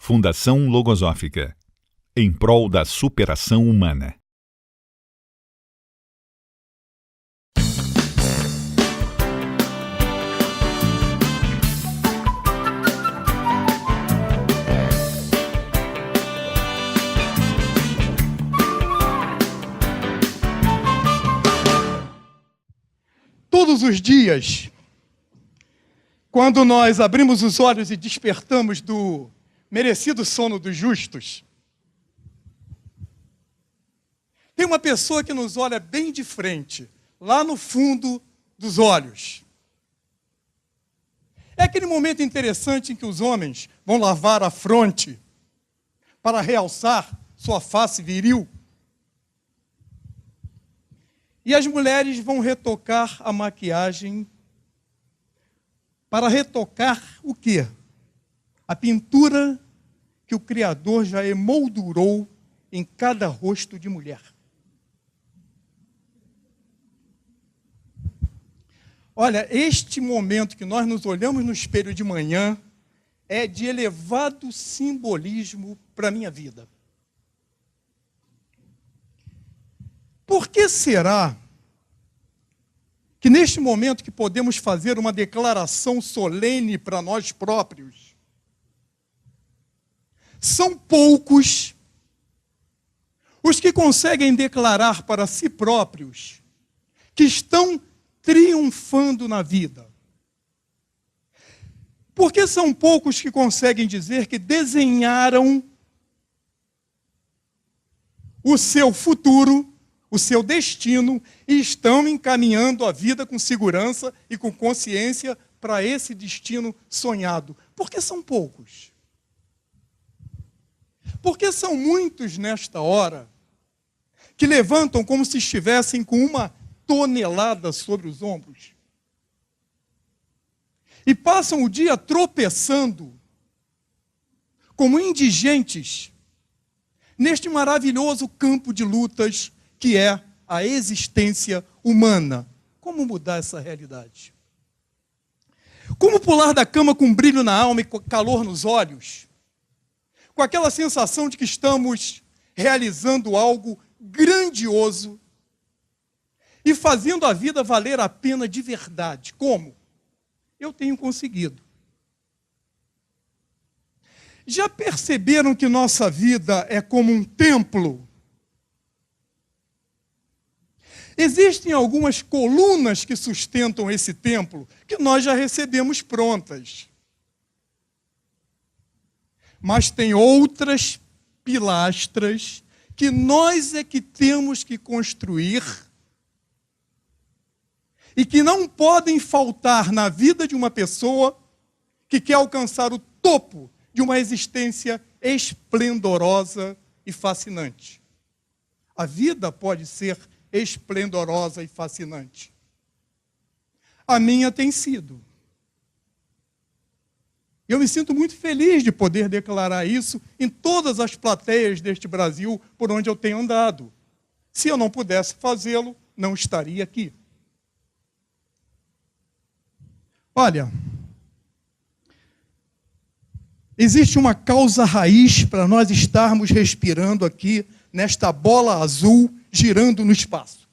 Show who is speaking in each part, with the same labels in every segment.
Speaker 1: Fundação Logosófica, em prol da superação humana.
Speaker 2: Todos os dias, quando nós abrimos os olhos e despertamos do merecido sono dos justos, tem uma pessoa que nos olha bem de frente, lá no fundo dos olhos. É aquele momento interessante em que os homens vão lavar a fronte para realçar sua face viril. E as mulheres vão retocar a maquiagem para retocar o quê? A pintura que o Criador já emoldurou em cada rosto de mulher. Olha, este momento que nós nos olhamos no espelho de manhã é de elevado simbolismo para a minha vida. Por que será que neste momento que podemos fazer uma declaração solene para nós próprios, são poucos os que conseguem declarar para si próprios que estão triunfando na vida? Por que são poucos que conseguem dizer que desenharam o seu futuro, o seu destino, e estão encaminhando a vida com segurança e com consciência para esse destino sonhado? Por que são poucos? Porque são muitos nesta hora que levantam como se estivessem com uma tonelada sobre os ombros e passam o dia tropeçando como indigentes neste maravilhoso campo de lutas que é a existência humana. Como mudar essa realidade? Como pular da cama com brilho na alma e com calor nos olhos? Com aquela sensação de que estamos realizando algo grandioso e fazendo a vida valer a pena de verdade. Como? Eu tenho conseguido. Já perceberam que nossa vida é como um templo? Existem algumas colunas que sustentam esse templo, que nós já recebemos prontas. Mas tem outras pilastras que nós é que temos que construir e que não podem faltar na vida de uma pessoa que quer alcançar o topo de uma existência esplendorosa e fascinante. A vida pode ser esplendorosa e fascinante. A minha tem sido. Eu me sinto muito feliz de poder declarar isso em todas as plateias deste Brasil por onde eu tenho andado. Se eu não pudesse fazê-lo, não estaria aqui. Olha, existe uma causa raiz para nós estarmos respirando aqui nesta bola azul girando no espaço.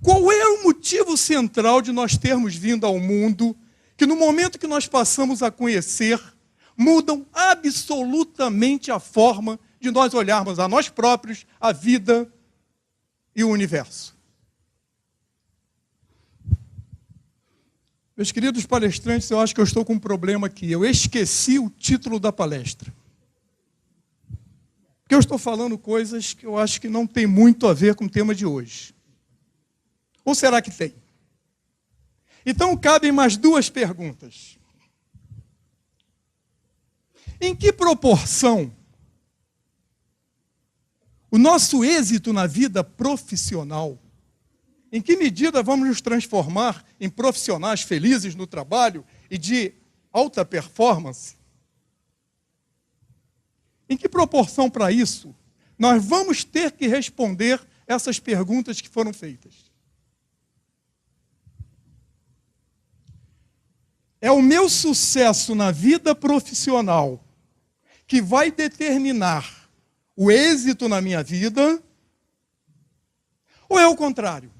Speaker 2: Qual é o motivo central de nós termos vindo ao mundo que no momento que nós passamos a conhecer, mudam absolutamente a forma de nós olharmos a nós próprios, a vida e o universo? Meus queridos palestrantes, eu acho que eu estou com um problema aqui. Eu esqueci o título da palestra. Porque eu estou falando coisas que eu acho que não tem muito a ver com o tema de hoje. Ou será que tem? Então, cabem mais duas perguntas. Em que proporção o nosso êxito na vida profissional, em que medida vamos nos transformar em profissionais felizes no trabalho e de alta performance? Em que proporção para isso nós vamos ter que responder essas perguntas que foram feitas? É o meu sucesso na vida profissional que vai determinar o êxito na minha vida, ou é o contrário?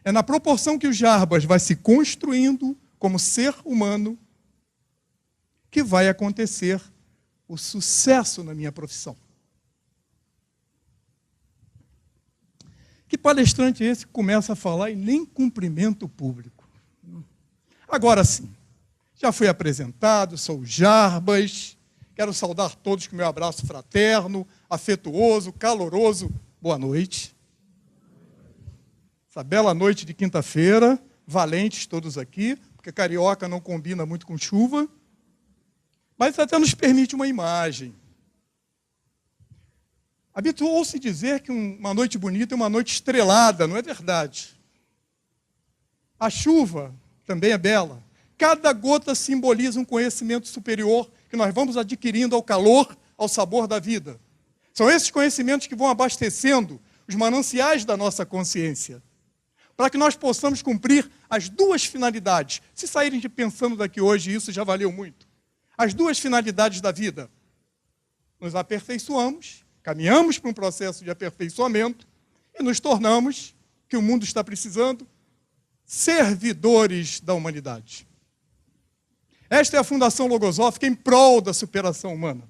Speaker 2: É na proporção que o Jarbas vai se construindo como ser humano que vai acontecer o sucesso na minha profissão. Que palestrante é esse que começa a falar e nem cumprimenta o público? Agora sim, já fui apresentado, sou o Jarbas, quero saudar todos com meu abraço fraterno, afetuoso, caloroso. Boa noite. Essa bela noite de quinta-feira, valentes todos aqui, porque carioca não combina muito com chuva, mas até nos permite uma imagem. Habituou-se dizer que uma noite bonita é uma noite estrelada, não é verdade? A chuva também é bela. Cada gota simboliza um conhecimento superior que nós vamos adquirindo ao calor, ao sabor da vida. São esses conhecimentos que vão abastecendo os mananciais da nossa consciência, para que nós possamos cumprir as duas finalidades. Se saírem pensando daqui hoje, isso já valeu muito. As duas finalidades da vida. Nos aperfeiçoamos, caminhamos para um processo de aperfeiçoamento e nos tornamos, que o mundo está precisando, servidores da humanidade. Esta é a Fundação Logosófica em prol da superação humana.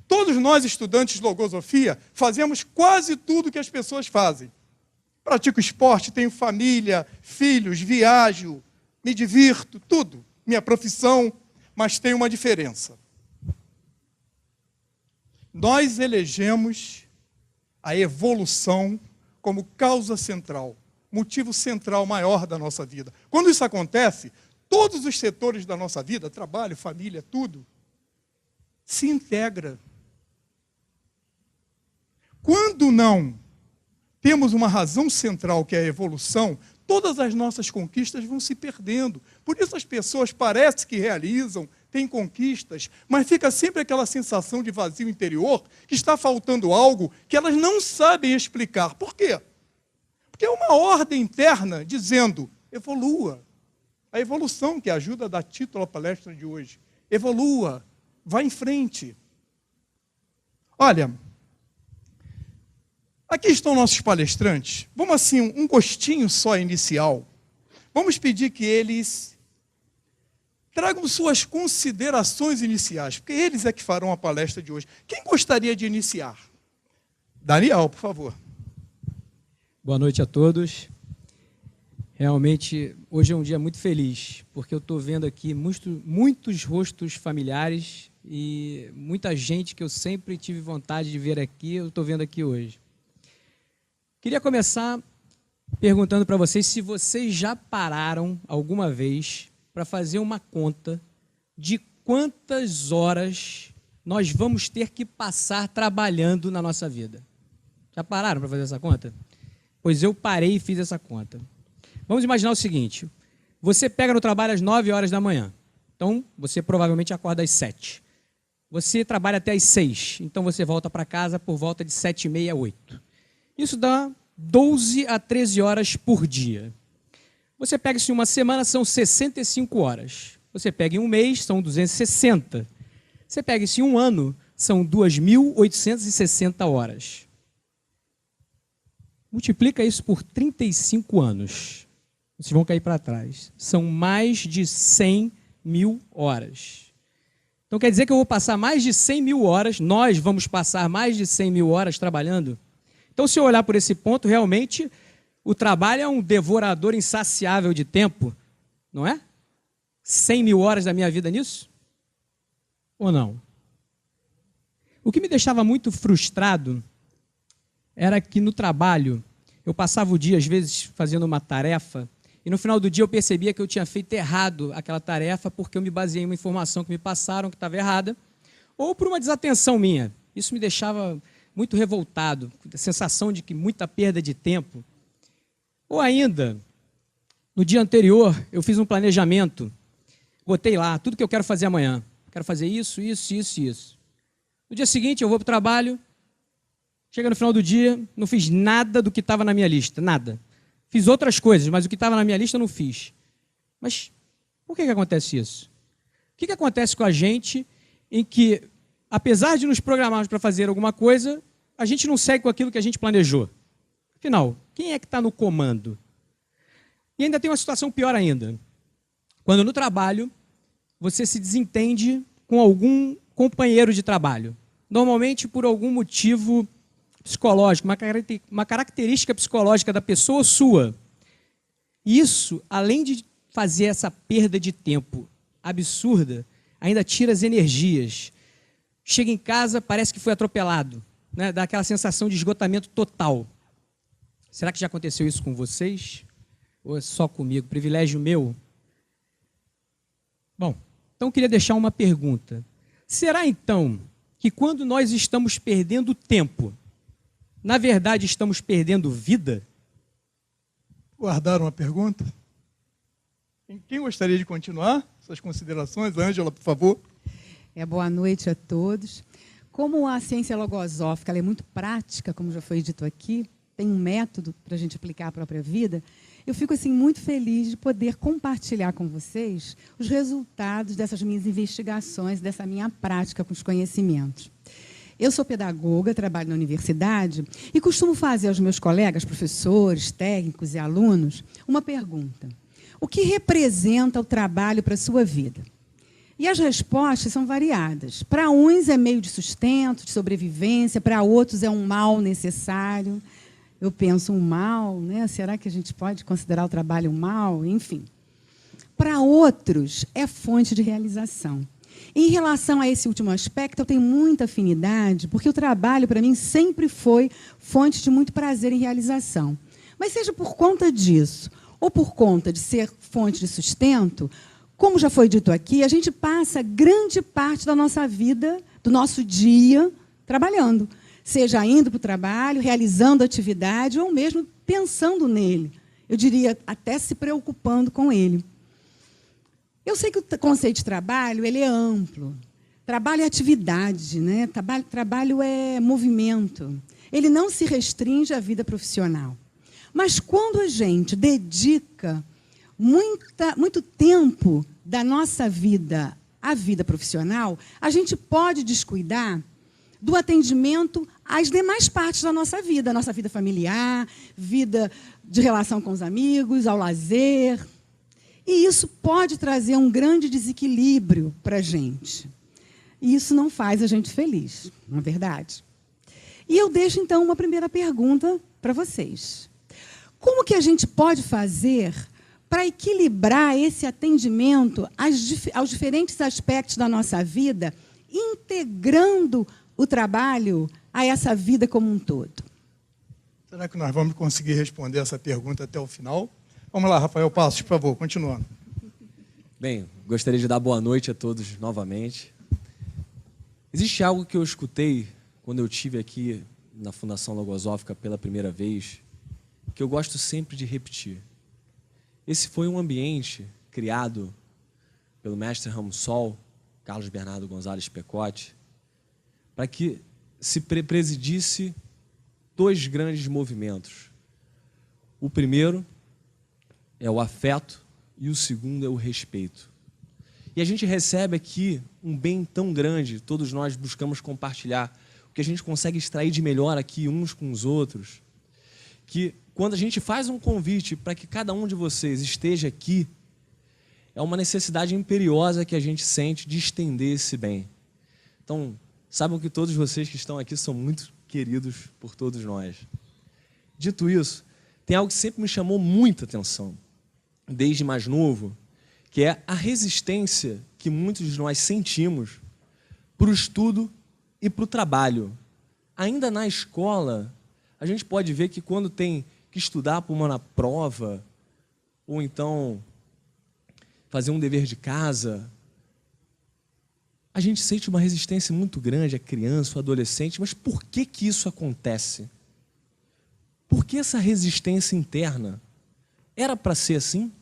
Speaker 2: Todos nós, estudantes de logosofia, fazemos quase tudo que as pessoas fazem. Pratico esporte, tenho família, filhos, viajo, me divirto, tudo. Minha profissão, mas tem uma diferença. Nós elegemos a evolução como causa central, motivo central maior da nossa vida. Quando isso acontece, todos os setores da nossa vida, trabalho, família, tudo, se integra. Quando não temos uma razão central, que é a evolução, todas as nossas conquistas vão se perdendo. Por isso as pessoas parecem que realizam, têm conquistas, mas fica sempre aquela sensação de vazio interior, que está faltando algo que elas não sabem explicar. Por quê? Porque é uma ordem interna dizendo, evolua. A evolução que ajuda a dar título à palestra de hoje. Evolua, vá em frente. Olha, aqui estão nossos palestrantes. Vamos assim, um gostinho só inicial. Vamos pedir que eles tragam suas considerações iniciais, porque eles é que farão a palestra de hoje. Quem gostaria de iniciar? Daniel, por favor.
Speaker 3: Boa noite a todos. Realmente, hoje é um dia muito feliz, porque eu estou vendo aqui muitos rostos familiares e muita gente que eu sempre tive vontade de ver aqui, eu estou vendo aqui hoje. Queria começar perguntando para vocês se vocês já pararam alguma vez para fazer uma conta de quantas horas nós vamos ter que passar trabalhando na nossa vida. Já pararam para fazer essa conta? Pois eu parei e fiz essa conta. Vamos imaginar o seguinte, você pega no trabalho às 9 horas da manhã, então você provavelmente acorda às 7. Você trabalha até às 6, então você volta para casa por volta de 7h30, 8. Isso dá 12 a 13 horas por dia. Você pega isso em uma semana, são 65 horas. Você pega em um mês, são 260. Você pega isso em um ano, são 2.860 horas. Multiplica isso por 35 anos. Vocês vão cair para trás. São mais de 100 mil horas. Então quer dizer que eu vou passar mais de 100 mil horas, nós vamos passar mais de 100 mil horas trabalhando? Então se eu olhar por esse ponto, realmente o trabalho é um devorador insaciável de tempo, não é? 100 mil horas da minha vida nisso? Ou não? O que me deixava muito frustrado era que no trabalho eu passava o dia, às vezes, fazendo uma tarefa e no final do dia eu percebia que eu tinha feito errado aquela tarefa porque eu me baseei em uma informação que me passaram que estava errada ou por uma desatenção minha. Isso me deixava muito revoltado, a sensação de que muita perda de tempo. Ou ainda, no dia anterior, eu fiz um planejamento, botei lá tudo que eu quero fazer amanhã. Quero fazer isso, isso, isso e isso. No dia seguinte eu vou para o trabalho, chega no final do dia, não fiz nada do que estava na minha lista, nada. Fiz outras coisas, mas o que estava na minha lista eu não fiz. Mas por que acontece isso? O que acontece com a gente em que, apesar de nos programarmos para fazer alguma coisa, a gente não segue com aquilo que a gente planejou. Afinal, quem é que está no comando? E ainda tem uma situação pior ainda. Quando no trabalho, você se desentende com algum companheiro de trabalho. Normalmente por algum motivo psicológico, uma característica psicológica da pessoa ou sua. Isso, além de fazer essa perda de tempo absurda, ainda tira as energias. Chega em casa, parece que foi atropelado, né? Dá aquela sensação de esgotamento total. Será que já aconteceu isso com vocês? Ou é só comigo? Privilégio meu? Bom, então eu queria deixar uma pergunta. Será então que quando nós estamos perdendo tempo, na verdade estamos perdendo vida?
Speaker 2: Guardaram a pergunta? Quem gostaria de continuar? Suas considerações? Ângela, por favor.
Speaker 4: Boa noite a todos. Como a ciência logosófica ela é muito prática, como já foi dito aqui, tem um método para a gente aplicar à própria vida, eu fico assim, muito feliz de poder compartilhar com vocês os resultados dessas minhas investigações, dessa minha prática com os conhecimentos. Eu sou pedagoga, trabalho na universidade e costumo fazer aos meus colegas, professores, técnicos e alunos, uma pergunta. O que representa o trabalho para a sua vida? E as respostas são variadas. Para uns é meio de sustento, de sobrevivência, para outros é um mal necessário. Eu penso, um mal, né? Será que a gente pode considerar o trabalho um mal? Enfim. Para outros, é fonte de realização. Em relação a esse último aspecto, eu tenho muita afinidade, porque o trabalho, para mim, sempre foi fonte de muito prazer e realização. Mas seja por conta disso, ou por conta de ser fonte de sustento, como já foi dito aqui, a gente passa grande parte da nossa vida, do nosso dia, trabalhando. Seja indo para o trabalho, realizando atividade, ou mesmo pensando nele. Eu diria, até se preocupando com ele. Eu sei que o conceito de trabalho ele é amplo. Trabalho é atividade, né? Trabalho é movimento. Ele não se restringe à vida profissional. Mas quando a gente dedica muito tempo da nossa vida à vida profissional, a gente pode descuidar do atendimento às demais partes da nossa vida familiar, vida de relação com os amigos, ao lazer. E isso pode trazer um grande desequilíbrio para a gente. E isso não faz a gente feliz, não é verdade? E eu deixo, então, uma primeira pergunta para vocês. Como que a gente pode fazer para equilibrar esse atendimento aos diferentes aspectos da nossa vida, integrando o trabalho a essa vida como um todo?
Speaker 2: Será que nós vamos conseguir responder essa pergunta até o final? Vamos lá, Rafael Passos, por favor, continuando.
Speaker 5: Bem, gostaria de dar boa noite a todos novamente. Existe algo que eu escutei quando eu estive aqui na Fundação Logosófica pela primeira vez, que eu gosto sempre de repetir. Esse foi um ambiente criado pelo mestre Ramo Sol, Carlos Bernardo Gonzalez Pecote, para que se presidisse dois grandes movimentos. O primeiro é o afeto e o segundo é o respeito. E a gente recebe aqui um bem tão grande, todos nós buscamos compartilhar o que a gente consegue extrair de melhor aqui uns com os outros, que quando a gente faz um convite para que cada um de vocês esteja aqui, é uma necessidade imperiosa que a gente sente de estender esse bem. Então, saibam que todos vocês que estão aqui são muito queridos por todos nós. Dito isso, tem algo que sempre me chamou muita atenção, desde mais novo, que é a resistência que muitos de nós sentimos para o estudo e para o trabalho. Ainda na escola, a gente pode ver que quando tem que estudar para uma prova, ou então fazer um dever de casa, a gente sente uma resistência muito grande, a criança, o adolescente, mas por que que isso acontece? Por que essa resistência interna? Era para ser assim?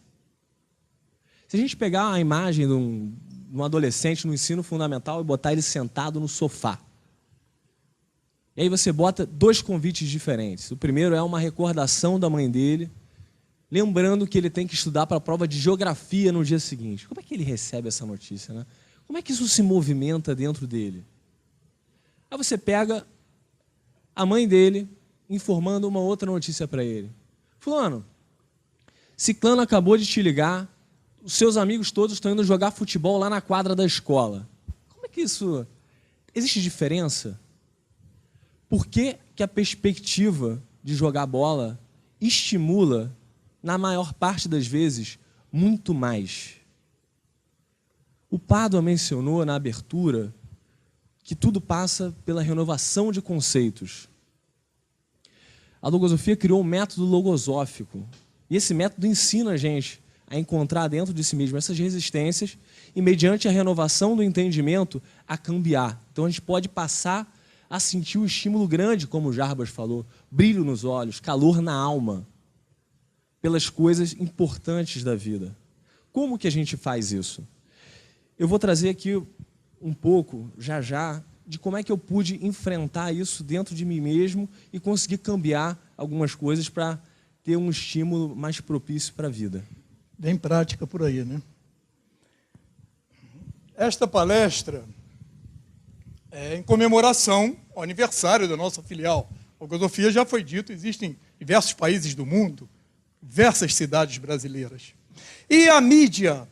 Speaker 5: Se a gente pegar a imagem de um adolescente no ensino fundamental e botar ele sentado no sofá, e aí você bota dois convites diferentes. O primeiro é uma recordação da mãe dele, lembrando que ele tem que estudar para a prova de geografia no dia seguinte. Como é que ele recebe essa notícia, né? Como é que isso se movimenta dentro dele? Aí você pega a mãe dele informando uma outra notícia para ele. Fulano, ciclano acabou de te ligar, os seus amigos todos estão indo jogar futebol lá na quadra da escola. Como é que isso... Existe diferença? Por que que a perspectiva de jogar bola estimula, na maior parte das vezes, muito mais? O Pádua mencionou na abertura que tudo passa pela renovação de conceitos. A logosofia criou um método logosófico. E esse método ensina a gente a encontrar dentro de si mesmo essas resistências e, mediante a renovação do entendimento, a cambiar. Então, a gente pode passar a sentir um estímulo grande, como o Jarbas falou, brilho nos olhos, calor na alma, pelas coisas importantes da vida. Como que a gente faz isso? Eu vou trazer aqui um pouco, já, de como é que eu pude enfrentar isso dentro de mim mesmo e conseguir cambiar algumas coisas para ter um estímulo mais propício para a vida.
Speaker 2: Bem prática por aí, né? Esta palestra é em comemoração ao aniversário da nossa filial. A logosofia, já foi dito, existem diversos países do mundo, diversas cidades brasileiras. E a mídia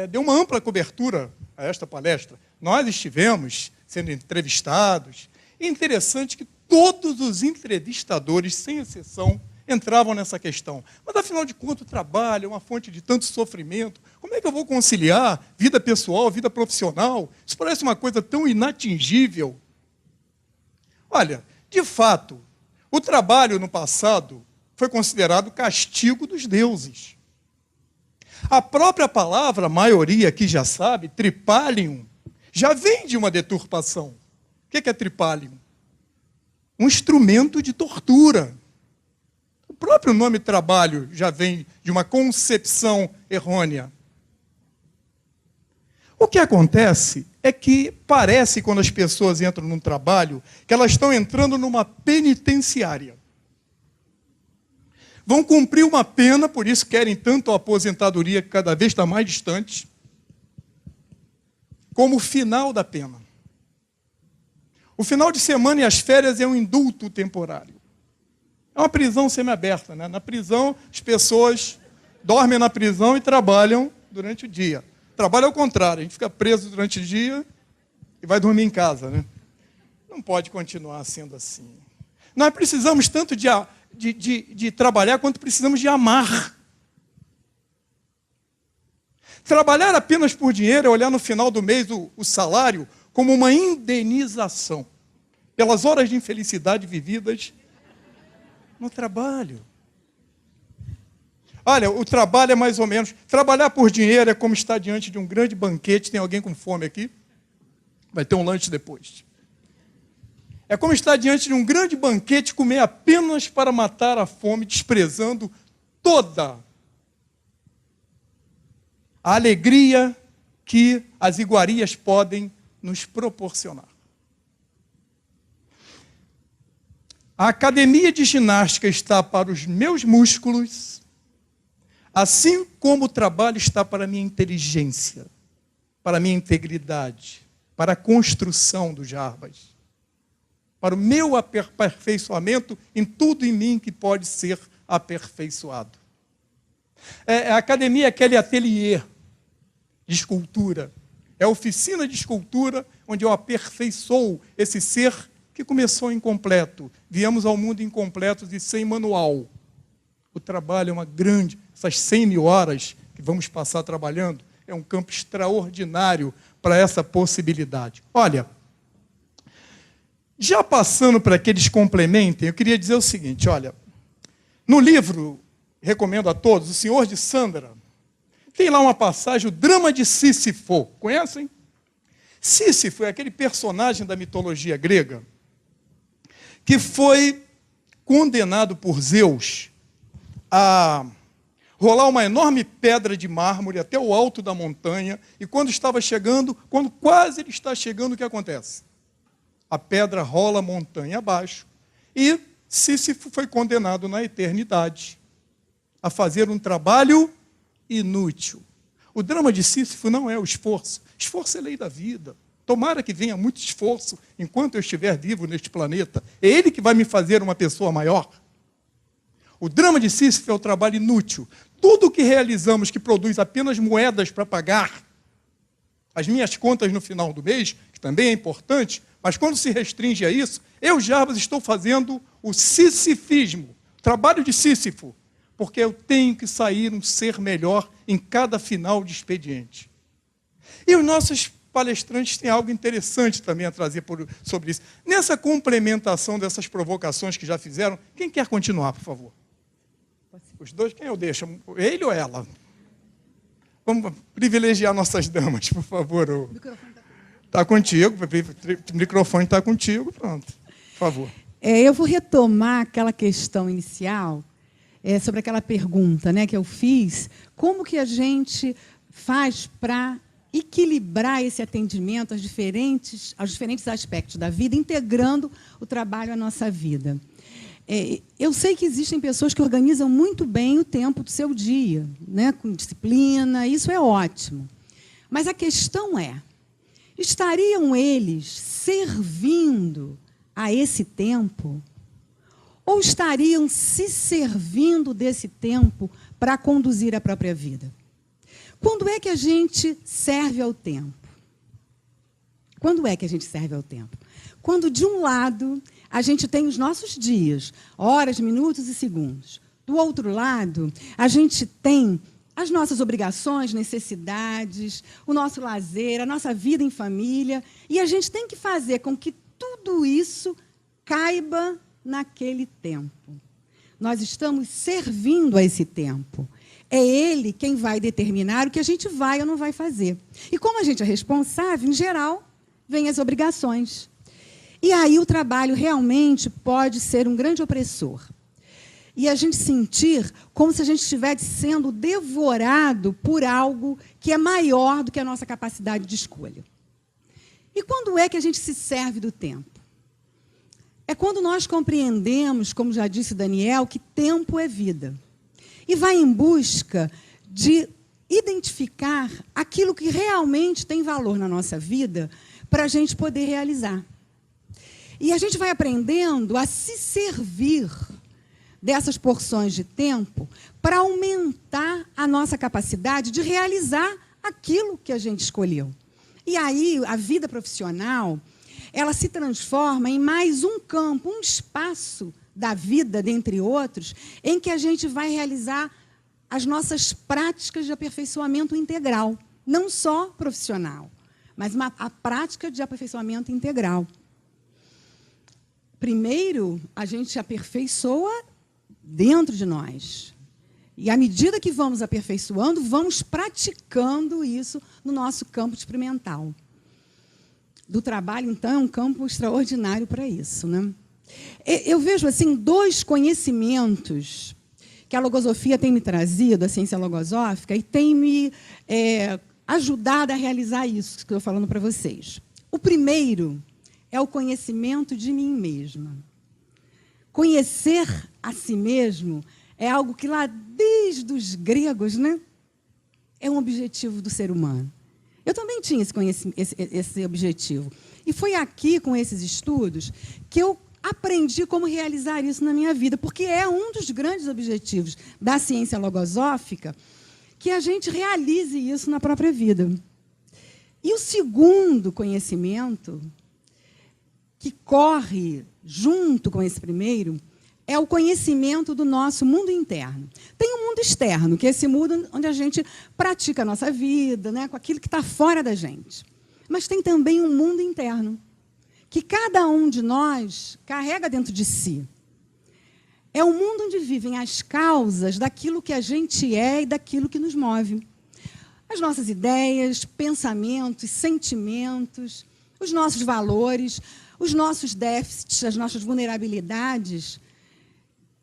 Speaker 2: deu uma ampla cobertura a esta palestra. Nós estivemos sendo entrevistados. E é interessante que todos os entrevistadores, sem exceção, entravam nessa questão. Mas, afinal de contas, o trabalho é uma fonte de tanto sofrimento. Como é que eu vou conciliar vida pessoal, vida profissional? Isso parece uma coisa tão inatingível. Olha, de fato, o trabalho no passado foi considerado castigo dos deuses. A própria palavra, a maioria aqui já sabe, tripalium, já vem de uma deturpação. O que é tripalium? Um instrumento de tortura. O próprio nome trabalho já vem de uma concepção errônea. O que acontece é que parece, quando as pessoas entram num trabalho, que elas estão entrando numa penitenciária. Vão cumprir uma pena, por isso querem tanto a aposentadoria, que cada vez está mais distante, como o final da pena. O final de semana e as férias é um indulto temporário. É uma prisão semiaberta, né? Na prisão, as pessoas dormem na prisão e trabalham durante o dia. Trabalho ao contrário, a gente fica preso durante o dia e vai dormir em casa, né? Não pode continuar sendo assim. Nós precisamos tanto de trabalhar quanto precisamos de amar. Trabalhar apenas por dinheiro é olhar no final do mês o salário como uma indenização pelas horas de infelicidade vividas no trabalho. Olha, o trabalho é mais ou menos... Trabalhar por dinheiro é como estar diante de um grande banquete. Tem alguém com fome aqui? Vai ter um lanche depois. É como estar diante de um grande banquete e comer apenas para matar a fome, desprezando toda a alegria que as iguarias podem nos proporcionar. A academia de ginástica está para os meus músculos, assim como o trabalho está para a minha inteligência, para a minha integridade, para a construção do Jarbas, para o meu aperfeiçoamento em tudo em mim que pode ser aperfeiçoado. A academia é aquele ateliê de escultura, é a oficina de escultura onde eu aperfeiçoo esse ser que começou incompleto. Viemos ao mundo incompletos e sem manual. O trabalho é uma grande... Essas 100 mil horas que vamos passar trabalhando é um campo extraordinário para essa possibilidade. Olha, já passando para que eles complementem, eu queria dizer o seguinte, olha, no livro, recomendo a todos, O Senhor de Sandra, tem lá uma passagem, o drama de Sísifo. Conhecem? Sísifo é aquele personagem da mitologia grega que foi condenado por Zeus a rolar uma enorme pedra de mármore até o alto da montanha, e quando quase ele está chegando, o que acontece? A pedra rola a montanha abaixo, e Sísifo foi condenado na eternidade a fazer um trabalho inútil. O drama de Sísifo não é o esforço. Esforço é lei da vida. Tomara que venha muito esforço enquanto eu estiver vivo neste planeta. É ele que vai me fazer uma pessoa maior. O drama de Sísifo é o trabalho inútil. Tudo que realizamos que produz apenas moedas para pagar as minhas contas no final do mês, que também é importante, mas quando se restringe a isso, eu, Jarbas, estou fazendo o sisifismo, trabalho de Sísifo, porque eu tenho que sair um ser melhor em cada final de expediente. E os nossos palestrantes têm algo interessante também a trazer sobre isso. Nessa complementação dessas provocações que já fizeram, quem quer continuar, por favor? Os dois, quem eu deixo? Ele ou ela? Vamos privilegiar nossas damas, por favor. O microfone está contigo, o microfone está contigo, pronto. Por favor.
Speaker 4: Eu vou retomar aquela questão inicial, sobre aquela pergunta, né, que eu fiz, como que a gente faz para equilibrar esse atendimento aos diferentes aspectos da vida, integrando o trabalho à nossa vida. Eu sei que existem pessoas que organizam muito bem o tempo do seu dia, né, com disciplina, isso é ótimo. Mas a questão é, estariam eles servindo a esse tempo ou estariam se servindo desse tempo para conduzir a própria vida? Quando é que a gente serve ao tempo? Quando é que a gente serve ao tempo? Quando, de um lado, a gente tem os nossos dias, horas, minutos e segundos. Do outro lado, a gente tem as nossas obrigações, necessidades, o nosso lazer, a nossa vida em família, e a gente tem que fazer com que tudo isso caiba naquele tempo. Nós estamos servindo a esse tempo. É ele quem vai determinar o que a gente vai ou não vai fazer. E como a gente é responsável, em geral, vêm as obrigações. E aí o trabalho realmente pode ser um grande opressor. E a gente sentir como se a gente estivesse sendo devorado por algo que é maior do que a nossa capacidade de escolha. E quando é que a gente se serve do tempo? É quando nós compreendemos, como já disse Daniel, que tempo é vida. E vai em busca de identificar aquilo que realmente tem valor na nossa vida para a gente poder realizar. E a gente vai aprendendo a se servir dessas porções de tempo para aumentar a nossa capacidade de realizar aquilo que a gente escolheu. E aí, a vida profissional, ela se transforma em mais um campo, um espaço da vida, dentre outros, em que a gente vai realizar as nossas práticas de aperfeiçoamento integral. Não só profissional, mas a prática de aperfeiçoamento integral. Primeiro, a gente aperfeiçoa dentro de nós. E, à medida que vamos aperfeiçoando, vamos praticando isso no nosso campo experimental. Do trabalho, então, é um campo extraordinário para isso, né? Eu vejo assim, dois conhecimentos que a logosofia tem me trazido, a ciência logosófica, e tem me ajudado a realizar isso que estou falando para vocês. O primeiro é o conhecimento de mim mesma. Conhecer a si mesmo é algo que lá desde os gregos, né, é um objetivo do ser humano. Eu também tinha esse objetivo. E foi aqui, com esses estudos, que eu aprendi como realizar isso na minha vida, porque é um dos grandes objetivos da ciência logosófica que a gente realize isso na própria vida. E o segundo conhecimento, que corre junto com esse primeiro, é o conhecimento do nosso mundo interno. Tem um mundo externo, que é esse mundo onde a gente pratica a nossa vida, né, com aquilo que está fora da gente. Mas tem também um mundo interno, que cada um de nós carrega dentro de si. É o mundo onde vivem as causas daquilo que a gente é e daquilo que nos move. As nossas ideias, pensamentos, sentimentos, os nossos valores, os nossos déficits, as nossas vulnerabilidades,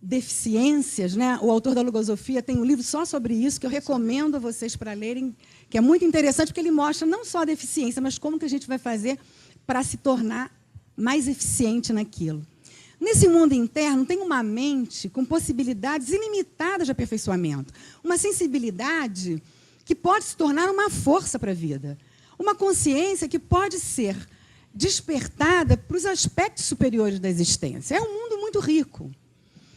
Speaker 4: deficiências, né? O autor da logosofia tem um livro só sobre isso, que eu recomendo a vocês para lerem, que é muito interessante, porque ele mostra não só a deficiência, mas como que a gente vai fazer para se tornar mais eficiente naquilo. Nesse mundo interno, tem uma mente com possibilidades ilimitadas de aperfeiçoamento, uma sensibilidade que pode se tornar uma força para a vida. Uma consciência que pode ser despertada para os aspectos superiores da existência. É um mundo muito rico.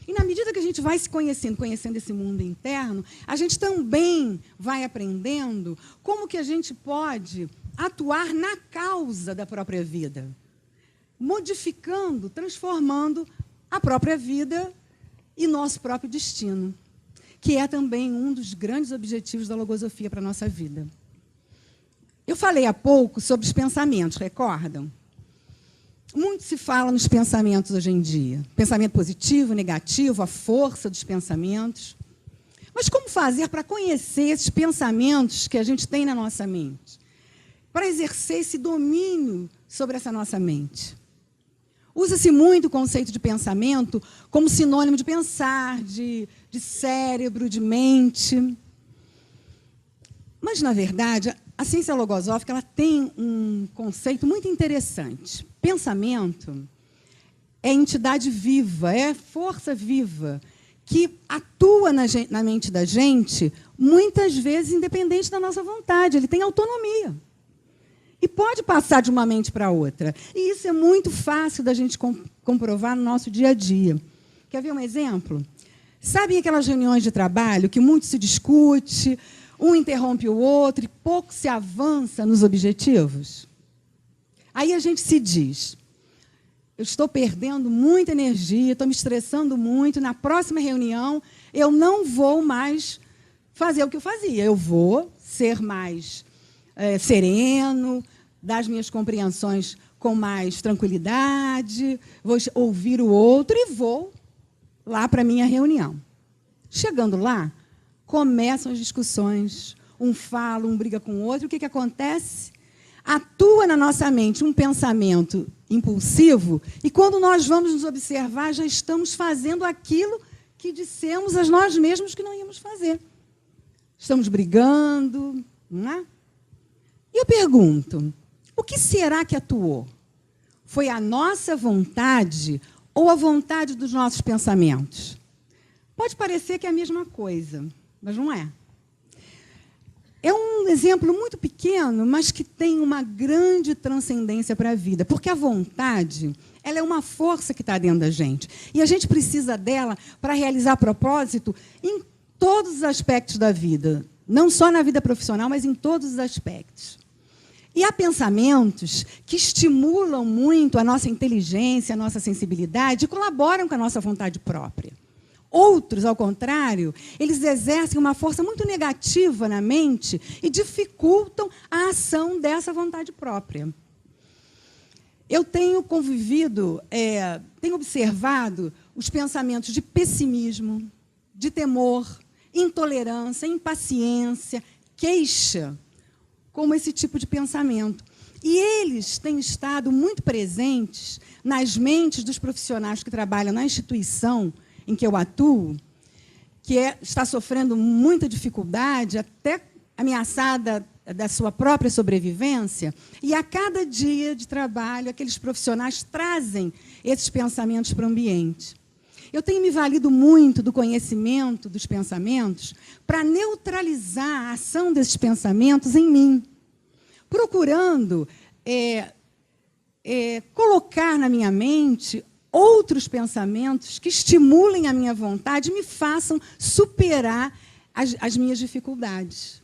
Speaker 4: E, na medida que a gente vai se conhecendo esse mundo interno, a gente também vai aprendendo como que a gente pode atuar na causa da própria vida, modificando, transformando a própria vida e nosso próprio destino, que é também um dos grandes objetivos da logosofia para a nossa vida. Eu falei há pouco sobre os pensamentos, recordam? Muito se fala nos pensamentos hoje em dia. Pensamento positivo, negativo, a força dos pensamentos. Mas como fazer para conhecer esses pensamentos que a gente tem na nossa mente? Para exercer esse domínio sobre essa nossa mente? Usa-se muito o conceito de pensamento como sinônimo de pensar, de cérebro, de mente. Mas, na verdade, a ciência logosófica ela tem um conceito muito interessante. Pensamento é entidade viva, é força viva, que atua na mente da gente, muitas vezes independente da nossa vontade. Ele tem autonomia. E pode passar de uma mente para outra. E isso é muito fácil da gente comprovar no nosso dia a dia. Quer ver um exemplo? Sabem aquelas reuniões de trabalho que muito se discute, um interrompe o outro e pouco se avança nos objetivos? Aí a gente se diz, eu estou perdendo muita energia, estou me estressando muito, na próxima reunião eu não vou mais fazer o que eu fazia, eu vou ser mais sereno, dar as minhas compreensões com mais tranquilidade, vou ouvir o outro e vou lá para a minha reunião. Chegando lá, começam as discussões, um fala, um briga com o outro, o que acontece? Atua na nossa mente um pensamento impulsivo e, quando nós vamos nos observar, já estamos fazendo aquilo que dissemos a nós mesmos que não íamos fazer. Estamos brigando, não é? E eu pergunto, o que será que atuou? Foi a nossa vontade ou a vontade dos nossos pensamentos? Pode parecer que é a mesma coisa, mas não é. É um exemplo muito pequeno, mas que tem uma grande transcendência para a vida, porque a vontade ela é uma força que está dentro da gente, e a gente precisa dela para realizar propósito em todos os aspectos da vida, não só na vida profissional, mas em todos os aspectos. E há pensamentos que estimulam muito a nossa inteligência, a nossa sensibilidade e colaboram com a nossa vontade própria. Outros, ao contrário, eles exercem uma força muito negativa na mente e dificultam a ação dessa vontade própria. Eu tenho convivido, tenho observado os pensamentos de pessimismo, de temor, intolerância, impaciência, queixa, como esse tipo de pensamento. E eles têm estado muito presentes nas mentes dos profissionais que trabalham na instituição em que eu atuo, que está sofrendo muita dificuldade, até ameaçada da sua própria sobrevivência, e a cada dia de trabalho, aqueles profissionais trazem esses pensamentos para o ambiente. Eu tenho me valido muito do conhecimento dos pensamentos para neutralizar a ação desses pensamentos em mim, procurando colocar na minha mente outros pensamentos que estimulem a minha vontade e me façam superar as minhas dificuldades,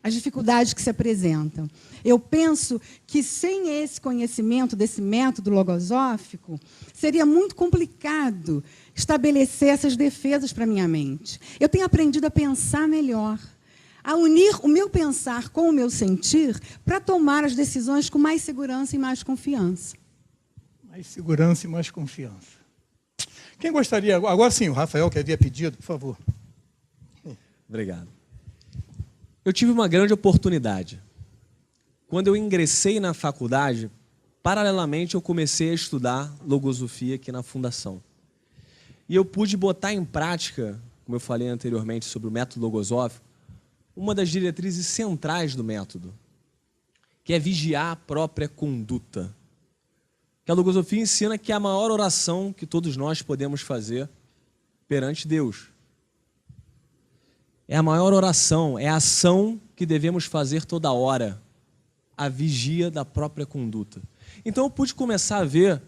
Speaker 4: as dificuldades que se apresentam. Eu penso que, sem esse conhecimento desse método logosófico, seria muito complicado estabelecer essas defesas para a minha mente. Eu tenho aprendido a pensar melhor, a unir o meu pensar com o meu sentir para tomar as decisões com mais segurança e mais confiança.
Speaker 2: Mais segurança e mais confiança. Quem gostaria... Agora sim, o Rafael que havia pedido, por favor.
Speaker 5: Obrigado. Eu tive uma grande oportunidade. Quando eu ingressei na faculdade, paralelamente eu comecei a estudar logosofia aqui na Fundação. E eu pude botar em prática, como eu falei anteriormente sobre o método logosófico, uma das diretrizes centrais do método, que é vigiar a própria conduta. Que a logosofia ensina que é a maior oração que todos nós podemos fazer perante Deus. é a maior oração, é a ação que devemos fazer toda hora, a vigia da própria conduta. Então eu pude começar a ver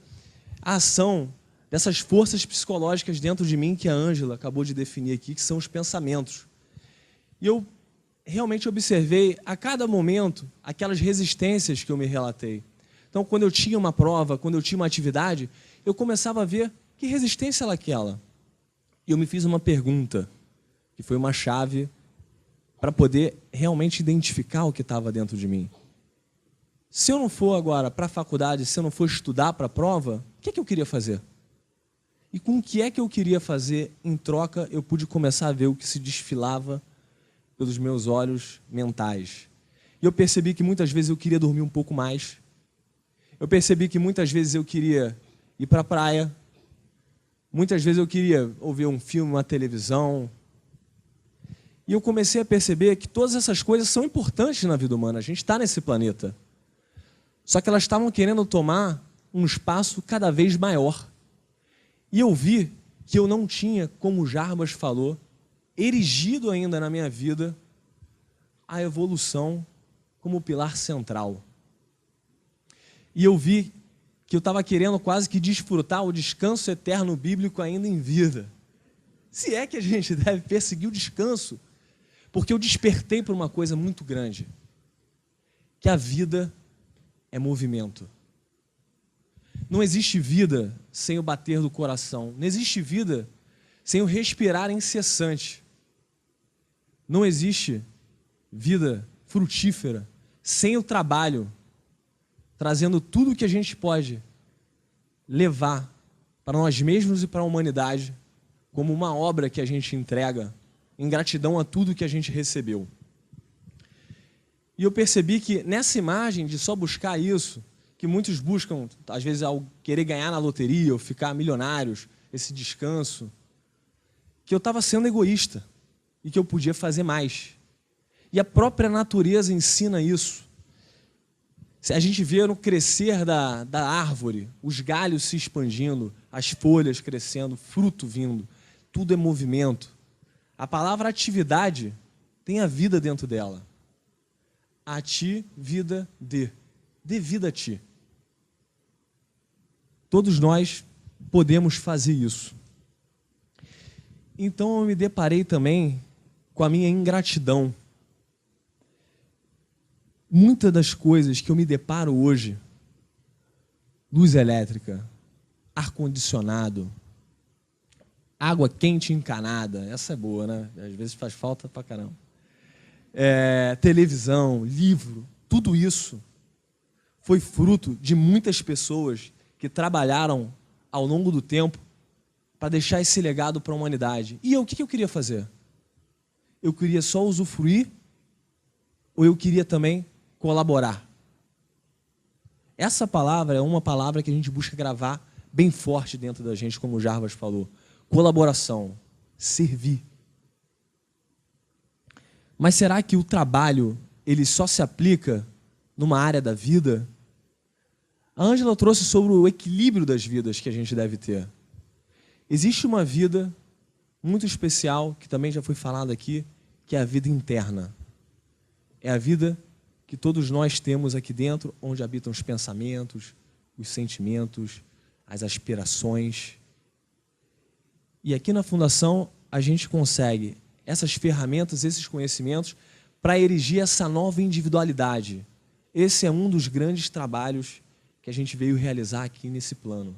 Speaker 5: a ação dessas forças psicológicas dentro de mim que a Ângela acabou de definir aqui, que são os pensamentos. E eu realmente observei a cada momento aquelas resistências que eu me relatei. Então, quando eu tinha uma prova, quando eu tinha uma atividade, eu começava a ver que resistência era aquela. E eu me fiz uma pergunta, que foi uma chave para poder realmente identificar o que estava dentro de mim. Se eu não for agora para a faculdade, se eu não for estudar para a prova, o que é que eu queria fazer? E com o que é que eu queria fazer em troca, eu pude começar a ver o que se desfilava pelos meus olhos mentais. E eu percebi que muitas vezes eu queria dormir um pouco mais. Eu percebi que muitas vezes eu queria ir para a praia. Muitas vezes eu queria ouvir um filme, uma televisão. E eu comecei a perceber que todas essas coisas são importantes na vida humana. A gente está nesse planeta. Só que elas estavam querendo tomar um espaço cada vez maior. E eu vi que eu não tinha, como o Jarbas falou, erigido ainda na minha vida a evolução como pilar central. E eu vi que eu estava querendo quase que desfrutar o descanso eterno bíblico ainda em vida. Se é que a gente deve perseguir o descanso, porque eu despertei para uma coisa muito grande, que a vida é movimento. Não existe vida sem o bater do coração. Não existe vida sem o respirar incessante. Não existe vida frutífera sem o trabalho, trazendo tudo o que a gente pode levar para nós mesmos e para a humanidade como uma obra que a gente entrega em gratidão a tudo que a gente recebeu. E eu percebi que nessa imagem de só buscar isso, que muitos buscam, às vezes, ao querer ganhar na loteria ou ficar milionários, esse descanso, que eu estava sendo egoísta e que eu podia fazer mais. E a própria natureza ensina isso. A gente vê no crescer da árvore, os galhos se expandindo, as folhas crescendo, fruto vindo, tudo é movimento. A palavra atividade tem a vida dentro dela. A ti, vida, dê vida a ti. Todos nós podemos fazer isso. Então eu me deparei também com a minha ingratidão. Muitas das coisas que eu me deparo hoje, luz elétrica, ar-condicionado, água quente encanada, essa é boa, né? Às vezes faz falta pra caramba. Televisão, livro, tudo isso foi fruto de muitas pessoas que trabalharam ao longo do tempo para deixar esse legado para a humanidade. E eu, o que eu queria fazer? Eu queria só usufruir ou eu queria também colaborar? Essa palavra é uma palavra que a gente busca gravar bem forte dentro da gente, como o Jarbas falou. Colaboração, servir. Mas será que o trabalho ele só se aplica numa área da vida? A Ângela trouxe sobre o equilíbrio das vidas que a gente deve ter. Existe uma vida muito especial, que também já foi falado aqui, que é a vida interna. É a vida que todos nós temos aqui dentro, onde habitam os pensamentos, os sentimentos, as aspirações. E aqui na Fundação a gente consegue essas ferramentas, esses conhecimentos, para erigir essa nova individualidade. Esse é um dos grandes trabalhos que a gente veio realizar aqui nesse plano.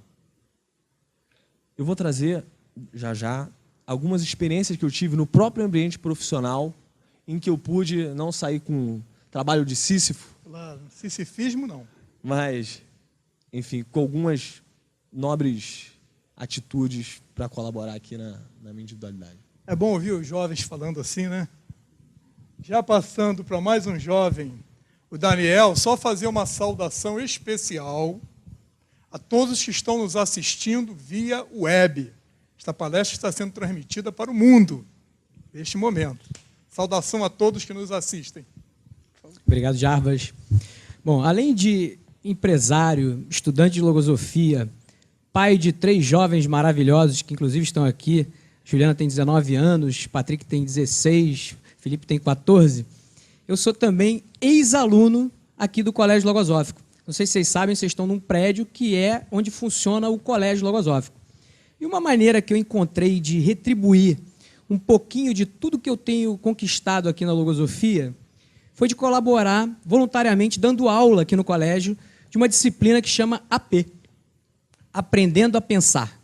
Speaker 5: Eu vou trazer, já, algumas experiências que eu tive no próprio ambiente profissional, em que eu pude não sair com trabalho de Sísifo.
Speaker 2: Claro, sisifismo não.
Speaker 5: Mas, enfim, com algumas nobres atitudes para colaborar aqui na minha individualidade.
Speaker 2: É bom ouvir os jovens falando assim, né? Já passando para mais um jovem, o Daniel, só fazer uma saudação especial a todos que estão nos assistindo via web. Esta palestra está sendo transmitida para o mundo neste momento. Saudação a todos que nos assistem.
Speaker 3: Obrigado, Jarbas. Bom, além de empresário, estudante de logosofia, pai de 3 jovens maravilhosos que inclusive estão aqui, Juliana tem 19 anos, Patrick tem 16, Felipe tem 14, eu sou também ex-aluno aqui do Colégio Logosófico. Não sei se vocês sabem, vocês estão num prédio que é onde funciona o Colégio Logosófico. E uma maneira que eu encontrei de retribuir um pouquinho de tudo que eu tenho conquistado aqui na Logosofia foi de colaborar voluntariamente, dando aula aqui no colégio, de uma disciplina que chama AP, Aprendendo a Pensar.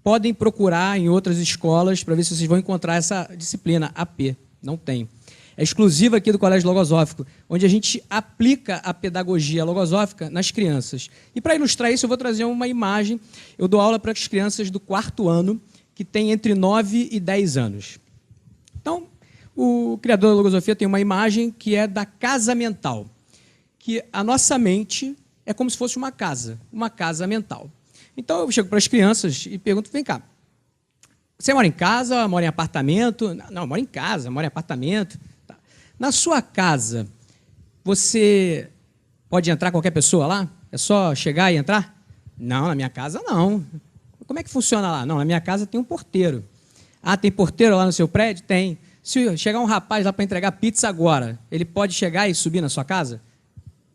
Speaker 3: Podem procurar em outras escolas para ver se vocês vão encontrar essa disciplina, AP. Não tem. É exclusiva aqui do Colégio Logosófico, onde a gente aplica a pedagogia logosófica nas crianças. E para ilustrar isso, eu vou trazer uma imagem. Eu dou aula para as crianças do 4º ano, que têm entre 9 e 10 anos. Então, o criador da logosofia tem uma imagem que é da casa mental, que a nossa mente é como se fosse uma casa mental. Então, eu chego para as crianças e pergunto, vem cá, você mora em casa, mora em apartamento? Não, eu moro em casa, moro em apartamento. Tá. Na sua casa, você pode entrar qualquer pessoa lá? É só chegar e entrar? Não, na minha casa não. Como é que funciona lá? Não, na minha casa tem um porteiro. Ah, tem porteiro lá no seu prédio? Tem. Se chegar um rapaz lá para entregar pizza agora, ele pode chegar e subir na sua casa?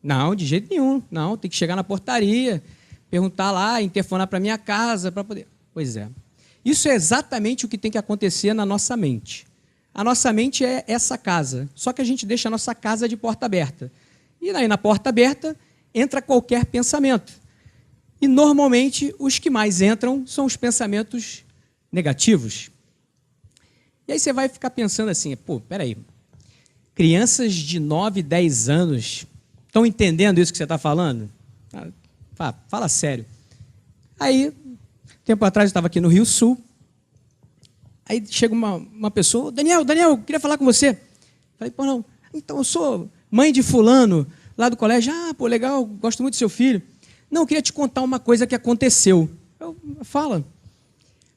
Speaker 3: Não, de jeito nenhum. Não, tem que chegar na portaria, perguntar lá, interfonar para a minha casa, para poder... Pois é. Isso é exatamente o que tem que acontecer na nossa mente. A nossa mente é essa casa, só que a gente deixa a nossa casa de porta aberta. E aí, na porta aberta, entra qualquer pensamento. E, normalmente, os que mais entram são os pensamentos negativos. E aí você vai ficar pensando assim, pô, peraí, crianças de 9, 10 anos estão entendendo isso que você está falando? Fala sério. Aí, tempo atrás, eu estava aqui no Rio Sul, aí chega uma pessoa, Daniel, eu queria falar com você. Falei, pô, não, então eu sou mãe de fulano, lá do colégio. Ah, pô, legal, gosto muito do seu filho. Não, eu queria te contar uma coisa que aconteceu. Fala.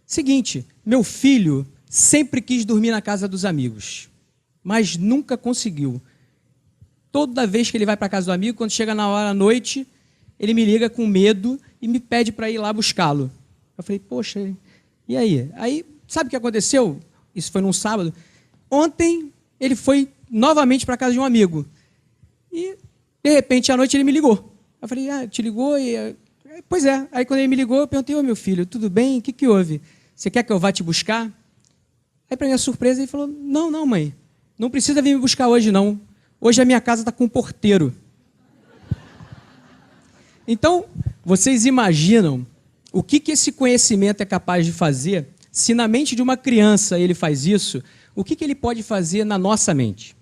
Speaker 3: Seguinte, meu filho sempre quis dormir na casa dos amigos, mas nunca conseguiu. Toda vez que ele vai para a casa do amigo, quando chega na hora à noite, ele me liga com medo e me pede para ir lá buscá-lo. Eu falei, poxa, e aí? Aí, sabe o que aconteceu? Isso foi num sábado. Ontem, ele foi novamente para a casa de um amigo. E, de repente, à noite, ele me ligou. Eu falei, te ligou? Pois é. Aí, quando ele me ligou, eu perguntei, meu filho, tudo bem? O que houve? Você quer que eu vá te buscar? Aí, para minha surpresa, ele falou, não, mãe, não precisa vir me buscar hoje, não. Hoje a minha casa está com um porteiro. Então, vocês imaginam o que esse conhecimento é capaz de fazer? Se na mente de uma criança ele faz isso, o que ele pode fazer na nossa mente?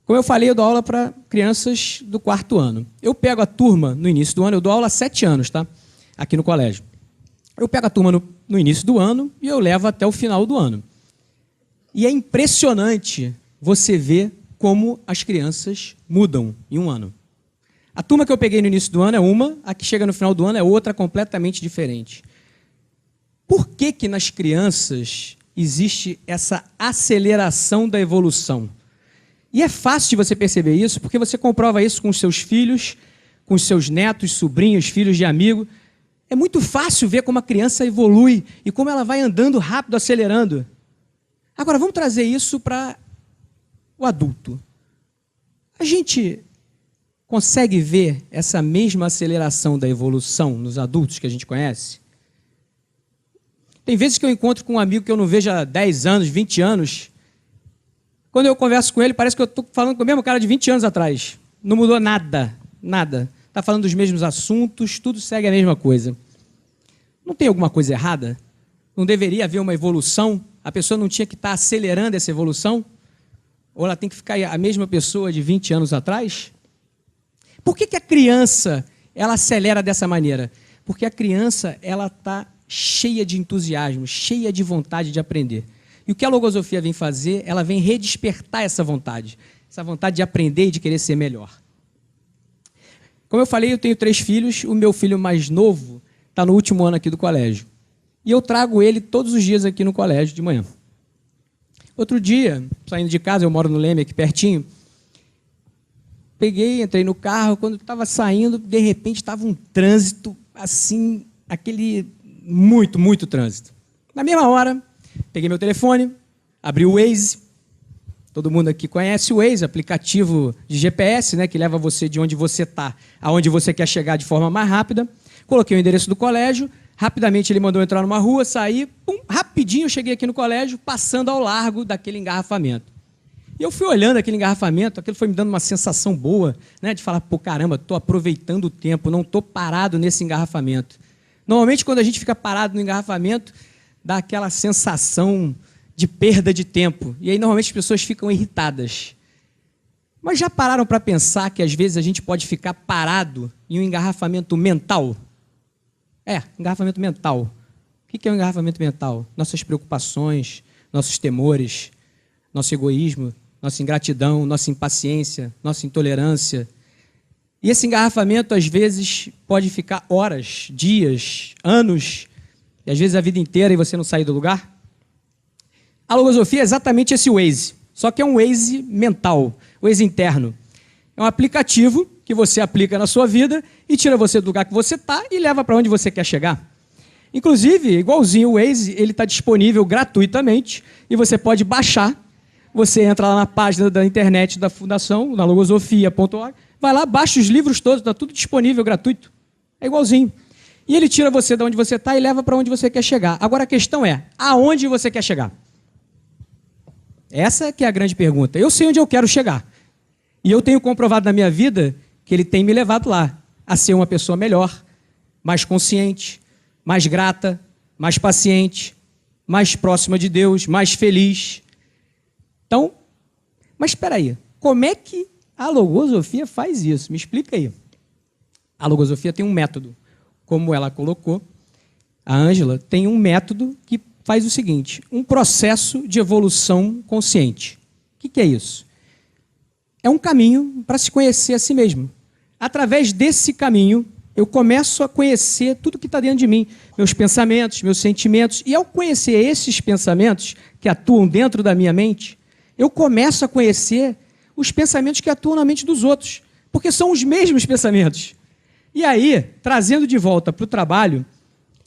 Speaker 3: Como eu falei, eu dou aula para crianças do 4º ano. Eu pego a turma no início do ano, eu dou aula há 7 anos, tá? Aqui no colégio. Eu pego a turma no início do ano e eu levo até o final do ano. E é impressionante você ver como as crianças mudam em um ano. A turma que eu peguei no início do ano é uma, a que chega no final do ano é outra completamente diferente. Por que nas crianças existe essa aceleração da evolução? E é fácil de você perceber isso, porque você comprova isso com os seus filhos, com os seus netos, sobrinhos, filhos de amigo. É muito fácil ver como a criança evolui e como ela vai andando rápido, acelerando. Agora, vamos trazer isso para o adulto. A gente consegue ver essa mesma aceleração da evolução nos adultos que a gente conhece? Tem vezes que eu encontro com um amigo que eu não vejo há 10 anos, 20 anos. Quando eu converso com ele, parece que eu estou falando com o mesmo cara de 20 anos atrás. Não mudou nada, nada. Está falando dos mesmos assuntos, tudo segue a mesma coisa. Não tem alguma coisa errada? Não deveria haver uma evolução? A pessoa não tinha que estar acelerando essa evolução? Ou ela tem que ficar a mesma pessoa de 20 anos atrás? Por que a criança ela acelera dessa maneira? Porque a criança ela está cheia de entusiasmo, cheia de vontade de aprender. E o que a logosofia vem fazer? Ela vem redespertar essa vontade de aprender e de querer ser melhor. Como eu falei, eu tenho 3 filhos, o meu filho mais novo está no último ano aqui do colégio. E eu trago ele todos os dias aqui no colégio de manhã. Outro dia, saindo de casa, eu moro no Leme, aqui pertinho, entrei no carro, quando estava saindo, de repente estava um trânsito, assim, aquele muito trânsito. Na mesma hora, peguei meu telefone, abri o Waze. Todo mundo aqui conhece o Waze, aplicativo de GPS, né, que leva você de onde você está aonde você quer chegar de forma mais rápida. Coloquei o endereço do colégio, rapidamente ele mandou entrar numa rua, saí, pum, rapidinho eu cheguei aqui no colégio, passando ao largo daquele engarrafamento. E eu fui olhando aquele engarrafamento, aquilo foi me dando uma sensação boa, né, de falar, pô, caramba, estou aproveitando o tempo, não estou parado nesse engarrafamento. Normalmente, quando a gente fica parado no engarrafamento, dá aquela sensação de perda de tempo. E aí, normalmente, as pessoas ficam irritadas. Mas já pararam para pensar que, às vezes, a gente pode ficar parado em um engarrafamento mental? Engarrafamento mental. O que é um engarrafamento mental? Nossas preocupações, nossos temores, nosso egoísmo, nossa ingratidão, nossa impaciência, nossa intolerância. E esse engarrafamento, às vezes, pode ficar horas, dias, anos, e às vezes a vida inteira e você não sair do lugar. A logosofia é exatamente esse Waze, só que é um Waze mental, Waze interno. É um aplicativo que você aplica na sua vida e tira você do lugar que você está e leva para onde você quer chegar. Inclusive, igualzinho o Waze, ele está disponível gratuitamente e você pode baixar. Você entra lá na página da internet da Fundação, na logosofia.org, vai lá, baixa os livros todos, está tudo disponível, gratuito. É igualzinho. E ele tira você de onde você está e leva para onde você quer chegar. Agora a questão é, aonde você quer chegar? Essa que é a grande pergunta. Eu sei onde eu quero chegar. E eu tenho comprovado na minha vida que ele tem me levado lá, a ser uma pessoa melhor, mais consciente, mais grata, mais paciente, mais próxima de Deus, mais feliz. Então, mas espera aí, como é que a logosofia faz isso? Me explica aí. A logosofia tem um método. Como ela colocou, a Ângela tem um método que faz o seguinte, um processo de evolução consciente. O que é isso? É um caminho para se conhecer a si mesmo. Através desse caminho, eu começo a conhecer tudo que está dentro de mim, meus pensamentos, meus sentimentos, e ao conhecer esses pensamentos que atuam dentro da minha mente, eu começo a conhecer os pensamentos que atuam na mente dos outros, porque são os mesmos pensamentos. E aí, trazendo de volta para o trabalho,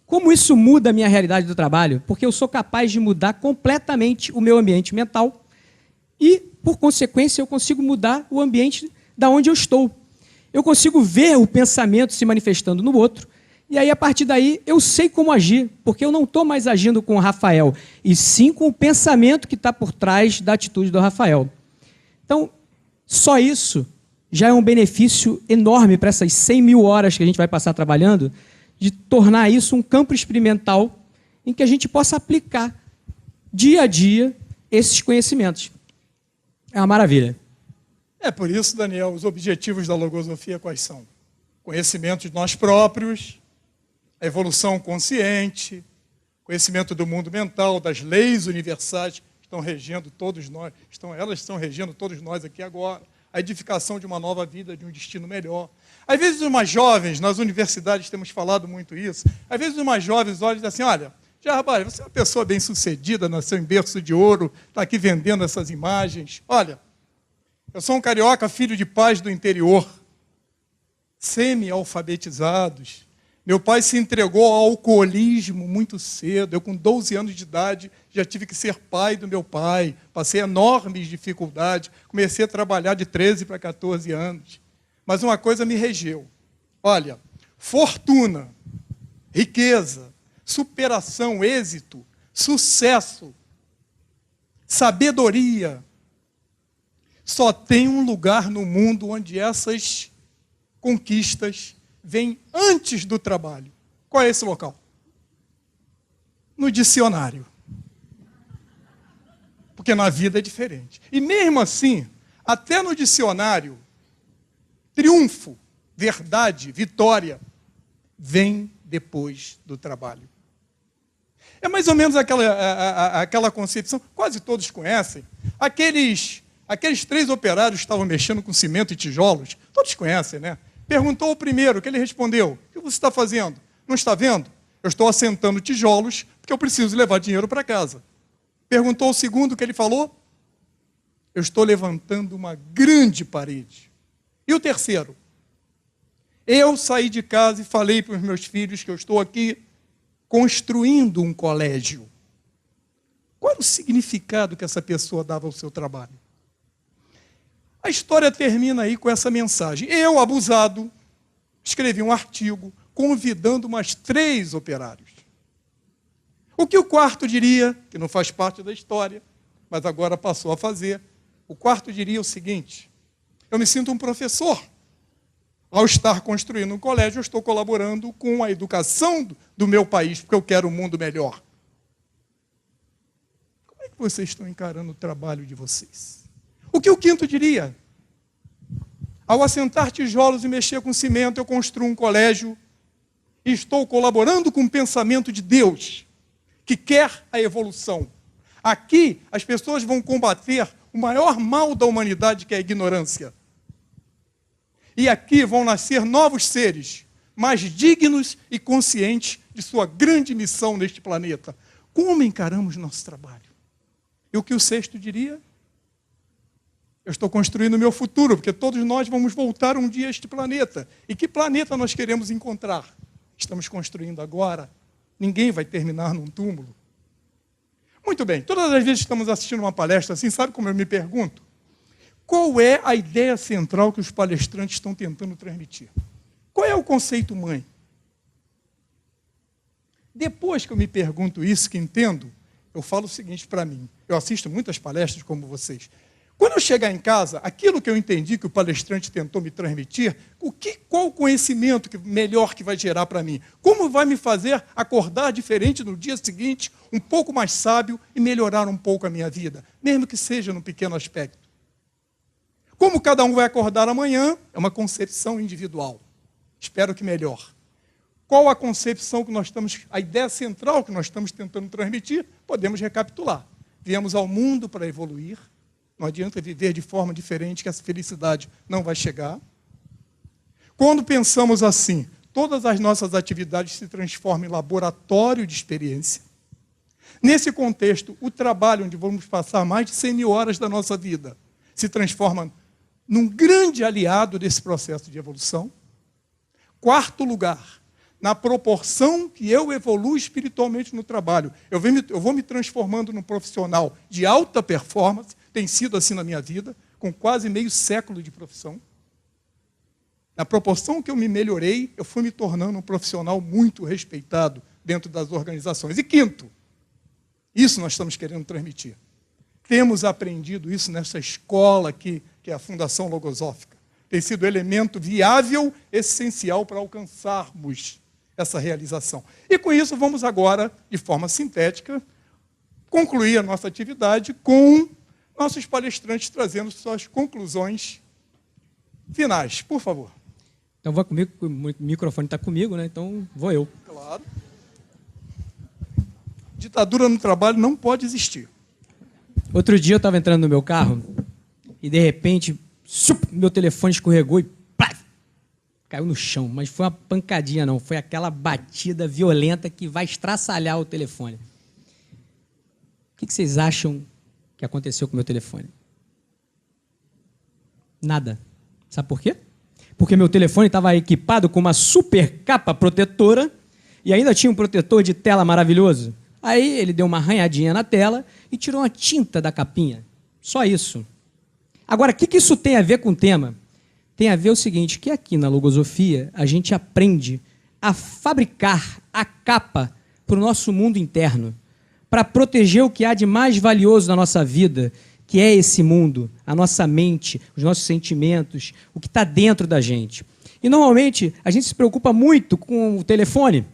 Speaker 3: como isso muda a minha realidade do trabalho? Porque eu sou capaz de mudar completamente o meu ambiente mental e, por consequência, eu consigo mudar o ambiente da onde eu estou. Eu consigo ver o pensamento se manifestando no outro, e aí, a partir daí, eu sei como agir, porque eu não estou mais agindo com o Rafael, e sim com o pensamento que está por trás da atitude do Rafael. Então, só isso já é um benefício enorme para essas 100 mil horas que a gente vai passar trabalhando, de tornar isso um campo experimental em que a gente possa aplicar dia a dia esses conhecimentos. É uma maravilha.
Speaker 2: É por isso, Daniel, os objetivos da logosofia quais são? Conhecimento de nós próprios, a evolução consciente, conhecimento do mundo mental, das leis universais que estão regendo todos nós, elas estão regendo todos nós aqui agora, a edificação de uma nova vida, de um destino melhor. Às vezes, os mais jovens, nas universidades temos falado muito isso, às vezes os mais jovens olham e dizem assim, olha, Jarrabari, você é uma pessoa bem-sucedida, nasceu em berço de ouro, está aqui vendendo essas imagens. Olha, eu sou um carioca, filho de pais do interior, semi-alfabetizados. Meu pai se entregou ao alcoolismo muito cedo. Eu, com 12 anos de idade, já tive que ser pai do meu pai. Passei enormes dificuldades. Comecei a trabalhar de 13 para 14 anos. Mas uma coisa me regeu. Olha, fortuna, riqueza, superação, êxito, sucesso, sabedoria. Só tem um lugar no mundo onde essas conquistas vêm antes do trabalho. Qual é esse local? No dicionário. Porque na vida é diferente. E mesmo assim, até no dicionário, triunfo, verdade, vitória, vem depois do trabalho. É mais ou menos aquela concepção, quase todos conhecem, aqueles 3 operários que estavam mexendo com cimento e tijolos, todos conhecem, né? Perguntou o primeiro, o que ele respondeu? O que você está fazendo? Não está vendo? Eu estou assentando tijolos porque eu preciso levar dinheiro para casa. Perguntou o segundo, o que ele falou? Eu estou levantando uma grande parede. E o terceiro? Eu saí de casa e falei para os meus filhos que eu estou aqui construindo um colégio. Qual era o significado que essa pessoa dava ao seu trabalho? A história termina aí com essa mensagem. Eu, abusado, escrevi um artigo convidando mais 3 operários. O que o quarto diria, que não faz parte da história, mas agora passou a fazer, o quarto diria o seguinte: eu me sinto um professor. Ao estar construindo um colégio, eu estou colaborando com a educação do meu país, porque eu quero um mundo melhor. Como é que vocês estão encarando o trabalho de vocês? O que o quinto diria? Ao assentar tijolos e mexer com cimento, eu construo um colégio e estou colaborando com o pensamento de Deus, que quer a evolução. Aqui, as pessoas vão combater o maior mal da humanidade, que é a ignorância. E aqui vão nascer novos seres, mais dignos e conscientes de sua grande missão neste planeta. Como encaramos nosso trabalho? E o que o sexto diria? Eu estou construindo o meu futuro, porque todos nós vamos voltar um dia a este planeta. E que planeta nós queremos encontrar? Estamos construindo agora. Ninguém vai terminar num túmulo. Muito bem, todas as vezes que estamos assistindo uma palestra assim, sabe como eu me pergunto? Qual é a ideia central que os palestrantes estão tentando transmitir? Qual é o conceito mãe? Depois que eu me pergunto isso, que entendo, eu falo o seguinte para mim. Eu assisto muitas palestras como vocês. Quando eu chegar em casa, aquilo que eu entendi que o palestrante tentou me transmitir, qual o conhecimento melhor que vai gerar para mim? Como vai me fazer acordar diferente no dia seguinte, um pouco mais sábio e melhorar um pouco a minha vida, mesmo que seja num pequeno aspecto? Como cada um vai acordar amanhã, é uma concepção individual. Espero que melhor. Qual a concepção que nós estamos, a ideia central que nós estamos tentando transmitir? Podemos recapitular. Viemos ao mundo para evoluir. Não adianta viver de forma diferente, que essa felicidade não vai chegar. Quando pensamos assim, todas as nossas atividades se transformam em laboratório de experiência. Nesse contexto, o trabalho, onde vamos passar mais de 100 mil horas da nossa vida, se transforma num grande aliado desse processo de evolução. Quarto lugar, na proporção que eu evoluo espiritualmente no trabalho, eu vou me transformando num profissional de alta performance. Tem sido assim na minha vida, com quase meio século de profissão. Na proporção que eu me melhorei, eu fui me tornando um profissional muito respeitado dentro das organizações. E quinto, isso nós estamos querendo transmitir. Temos aprendido isso nessa escola aqui, que é a Fundação Logosófica. Tem sido elemento viável, essencial para alcançarmos essa realização. E com isso, vamos agora, de forma sintética, concluir a nossa atividade com nossos palestrantes trazendo suas conclusões finais. Por favor.
Speaker 3: Então, vou comigo, o microfone está comigo, né? Então, vou eu.
Speaker 2: Claro. Ditadura no trabalho não pode existir.
Speaker 3: Outro dia eu estava entrando no meu carro e, de repente, meu telefone escorregou e caiu no chão. Mas foi uma pancadinha, não. Foi aquela batida violenta que vai estraçalhar o telefone. O que vocês acham que aconteceu com o meu telefone? Nada. Sabe por quê? Porque meu telefone estava equipado com uma super capa protetora e ainda tinha um protetor de tela maravilhoso. Aí ele deu uma arranhadinha na tela e tirou uma tinta da capinha. Só isso. Agora, o que isso tem a ver com o tema? Tem a ver o seguinte, que aqui na Logosofia a gente aprende a fabricar a capa para o nosso mundo interno, para proteger o que há de mais valioso na nossa vida, que é esse mundo, a nossa mente, os nossos sentimentos, o que está dentro da gente. E, normalmente, a gente se preocupa muito com o telefone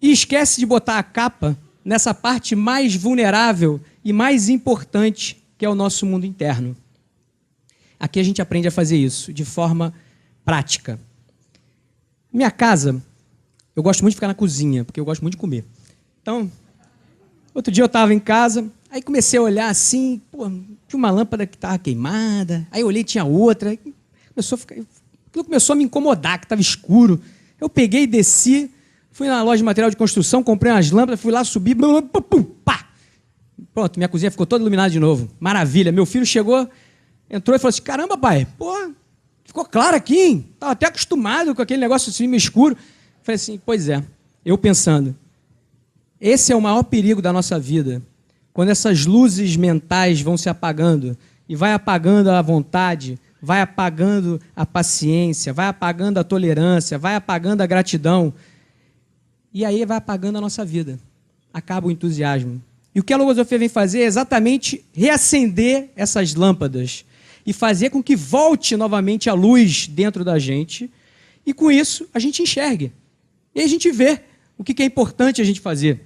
Speaker 3: e esquece de botar a capa nessa parte mais vulnerável e mais importante, que é o nosso mundo interno. Aqui a gente aprende a fazer isso de forma prática. Minha casa, eu gosto muito de ficar na cozinha, porque eu gosto muito de comer. Então, outro dia eu estava em casa, aí comecei a olhar assim, pô, tinha uma lâmpada que estava queimada, aí eu olhei, tinha outra, aquilo começou a me incomodar, que estava escuro. Eu peguei e desci, fui na loja de material de construção, comprei umas lâmpadas, fui lá, subi, pá! Pronto, minha cozinha ficou toda iluminada de novo. Maravilha. Meu filho chegou, entrou e falou assim, caramba, pai, pô, ficou claro aqui, hein? Estava até acostumado com aquele negócio assim, meio escuro. Falei assim, pois é. Eu pensando, esse é o maior perigo da nossa vida. quando essas luzes mentais vão se apagando, e vai apagando a vontade, vai apagando a paciência, vai apagando a tolerância, vai apagando a gratidão, e aí vai apagando a nossa vida. Acaba o entusiasmo. E o que a logosofia vem fazer é exatamente reacender essas lâmpadas e fazer com que volte novamente a luz dentro da gente, e com isso a gente enxergue. E aí a gente vê o que é importante a gente fazer.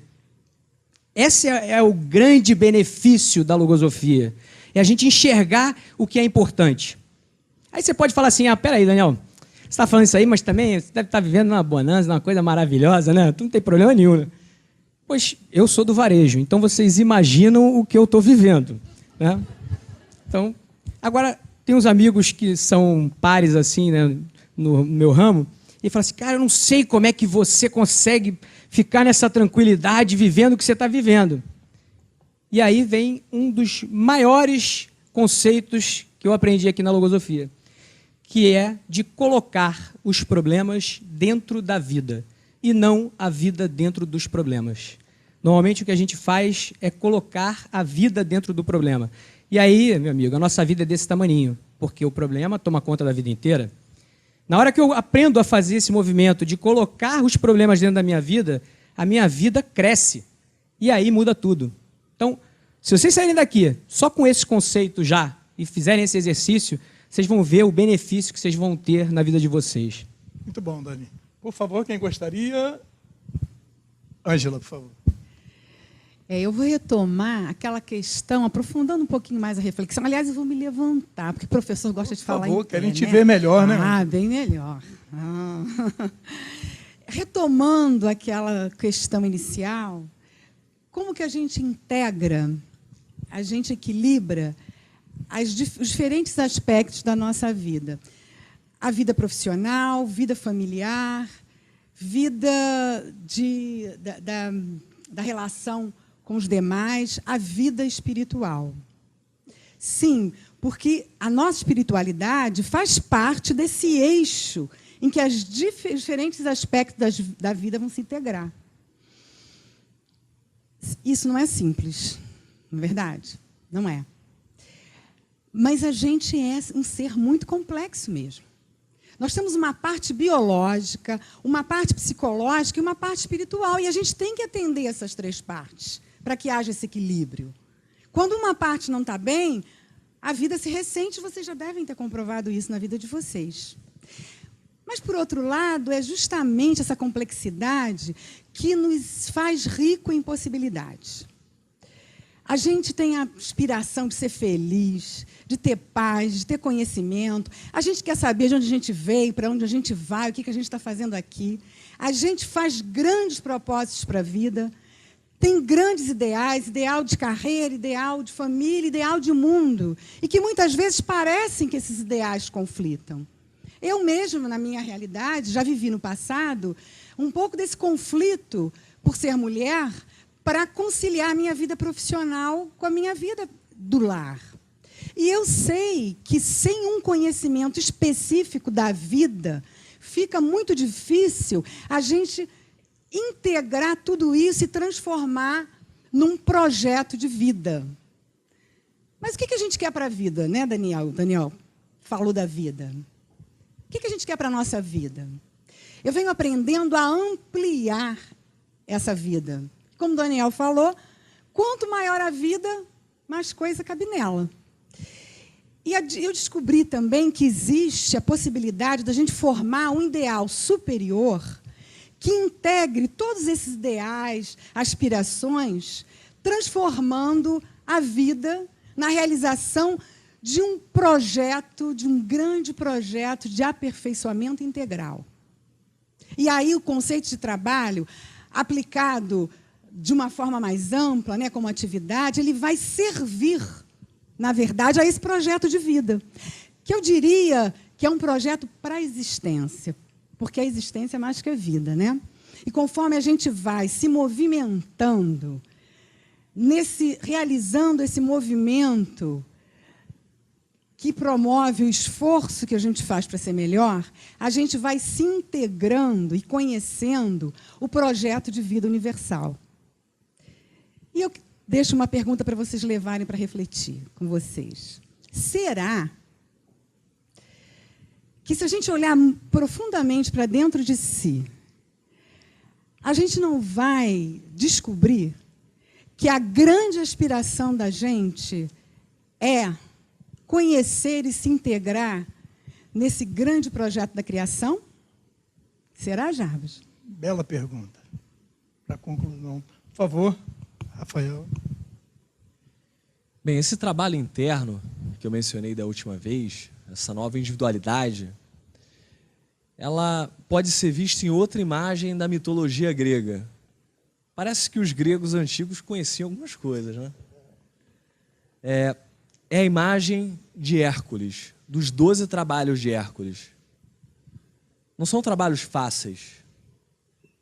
Speaker 3: Esse é o grande benefício da logosofia. É a gente enxergar o que é importante. Aí você pode falar assim, peraí, Daniel, você está falando isso aí, mas também você deve estar vivendo uma bonança, uma coisa maravilhosa, né? Tu não tem problema nenhum, né? Pois eu sou do varejo, então vocês imaginam o que eu estou vivendo, né? Então, agora, tem uns amigos que são pares assim, né, no meu ramo, e falam assim, cara, eu não sei como é que você consegue ficar nessa tranquilidade vivendo o que você está vivendo. E aí vem um dos maiores conceitos que eu aprendi aqui na logosofia, que é de colocar os problemas dentro da vida e não a vida dentro dos problemas. Normalmente o que a gente faz é colocar a vida dentro do problema. E aí, meu amigo, a nossa vida é desse tamaninho, porque o problema toma conta da vida inteira. Na hora que eu aprendo a fazer esse movimento de colocar os problemas dentro da minha vida, a minha vida cresce. E aí muda tudo. Então, se vocês saírem daqui só com esse conceito já e fizerem esse exercício, vocês vão ver o benefício que vocês vão ter na vida de vocês.
Speaker 2: Muito bom, Dani. Por favor, quem gostaria? Ângela, por favor.
Speaker 4: Eu vou retomar aquela questão, aprofundando um pouquinho mais a reflexão. Aliás, eu vou me levantar, porque o professor gosta de falar em pé.
Speaker 2: Por favor, querem te ver melhor, né?
Speaker 4: Bem melhor. Retomando aquela questão inicial, como que a gente integra, a gente equilibra os diferentes aspectos da nossa vida? A vida profissional, vida familiar, vida da relação com os demais, a vida espiritual. Sim, porque a nossa espiritualidade faz parte desse eixo em que os diferentes aspectos da vida vão se integrar. Isso não é simples, não é verdade? Não é. Mas a gente é um ser muito complexo mesmo. Nós temos uma parte biológica, uma parte psicológica e uma parte espiritual. E a gente tem que atender essas três partes para que haja esse equilíbrio. Quando uma parte não está bem, a vida se ressente. Vocês já devem ter comprovado isso na vida de vocês. Mas, por outro lado, é justamente essa complexidade que nos faz rico em possibilidades. A gente tem a aspiração de ser feliz, de ter paz, de ter conhecimento. A gente quer saber de onde a gente veio, para onde a gente vai, o que a gente está fazendo aqui. A gente faz grandes propósitos para a vida, tem grandes ideais, ideal de carreira, ideal de família, ideal de mundo, e que muitas vezes parecem que esses ideais conflitam. Eu mesma, na minha realidade, já vivi no passado um pouco desse conflito por ser mulher, para conciliar a minha vida profissional com a minha vida do lar. E eu sei que, sem um conhecimento específico da vida, fica muito difícil a gente integrar tudo isso e transformar num projeto de vida. Mas o que a gente quer para a vida, né, Daniel? Daniel falou da vida. O que a gente quer para a nossa vida? Eu venho aprendendo a ampliar essa vida. Como o Daniel falou, quanto maior a vida, mais coisa cabe nela. E eu descobri também que existe a possibilidade da gente formar um ideal superior que integre todos esses ideais, aspirações, transformando a vida na realização de um projeto, de um grande projeto de aperfeiçoamento integral. E aí o conceito de trabalho, aplicado de uma forma mais ampla, né, como atividade, ele vai servir, na verdade, a esse projeto de vida, que eu diria que é um projeto para a existência, porque a existência é mais que a vida, né? E conforme a gente vai se movimentando, realizando esse movimento que promove o esforço que a gente faz para ser melhor, a gente vai se integrando e conhecendo o projeto de vida universal. E eu deixo uma pergunta para vocês levarem para refletir com vocês. Será que, se a gente olhar profundamente para dentro de si, a gente não vai descobrir que a grande aspiração da gente é conhecer e se integrar nesse grande projeto da criação? Será, Jarbas?
Speaker 2: Bela pergunta. Para conclusão, por favor, Rafael.
Speaker 5: Bem, esse trabalho interno que eu mencionei da última vez, essa nova individualidade, ela pode ser vista em outra imagem da mitologia grega. Parece que os gregos antigos conheciam algumas coisas, né? É a imagem de Hércules, dos 12 trabalhos de Hércules. Não são trabalhos fáceis.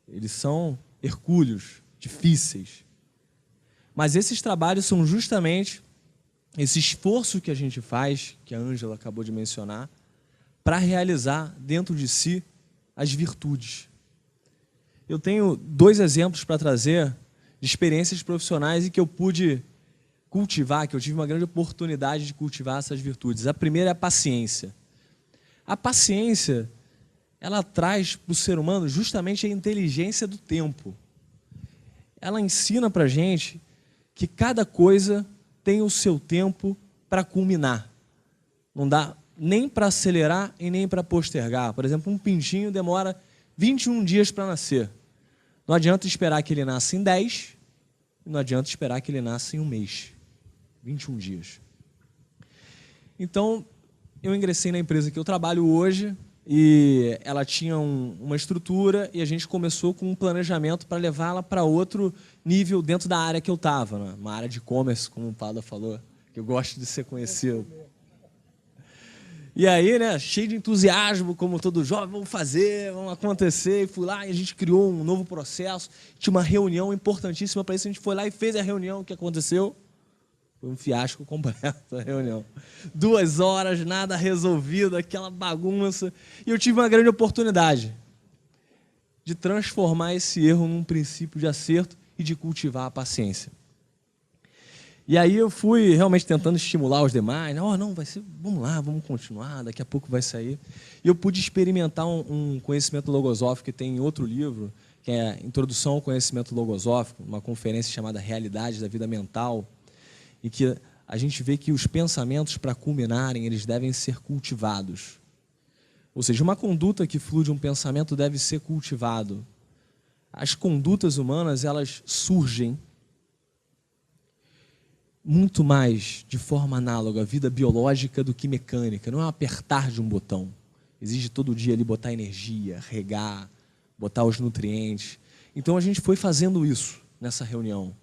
Speaker 5: Eles são hercúleos, difíceis. Mas esses trabalhos são justamente esse esforço que a gente faz, que a Ângela acabou de mencionar, para realizar dentro de si as virtudes. Eu tenho 2 exemplos para trazer de experiências profissionais em que eu pude cultivar, que eu tive uma grande oportunidade de cultivar essas virtudes. A primeira é a paciência. A paciência, ela traz para o ser humano justamente a inteligência do tempo. Ela ensina para a gente que cada coisa tem o seu tempo para culminar. Não dá nem para acelerar e nem para postergar. Por exemplo, um pintinho demora 21 dias para nascer. Não adianta esperar que ele nasça em 10, e não adianta esperar que ele nasça em um mês. 21 dias. Então, eu ingressei na empresa que eu trabalho hoje, e ela tinha uma estrutura, e a gente começou com um planejamento para levá-la para outro nível dentro da área que eu estava, né? Uma área de e-commerce, como o Pada falou, que eu gosto de ser conhecido. E aí, né, cheio de entusiasmo, como todo jovem, vamos fazer, vamos acontecer. E fui lá e a gente criou um novo processo. Tinha uma reunião importantíssima para isso. A gente foi lá e fez a reunião. O que aconteceu? Foi um fiasco completo a reunião. 2 horas, nada resolvido, aquela bagunça. E eu tive uma grande oportunidade de transformar esse erro num princípio de acerto e de cultivar a paciência. E aí eu fui realmente tentando estimular os demais. Oh, não, vai ser, vamos lá, vamos continuar, daqui a pouco vai sair. E eu pude experimentar um conhecimento logosófico que tem em outro livro, que é Introdução ao Conhecimento Logosófico, uma conferência chamada Realidade da Vida Mental, e que a gente vê que os pensamentos, para culminarem, eles devem ser cultivados. Ou seja, uma conduta que flui de um pensamento deve ser cultivado. As condutas humanas, elas surgem muito mais de forma análoga à vida biológica do que mecânica. Não é um apertar de um botão. Exige todo dia ali botar energia, regar, botar os nutrientes. Então a gente foi fazendo isso nessa reunião.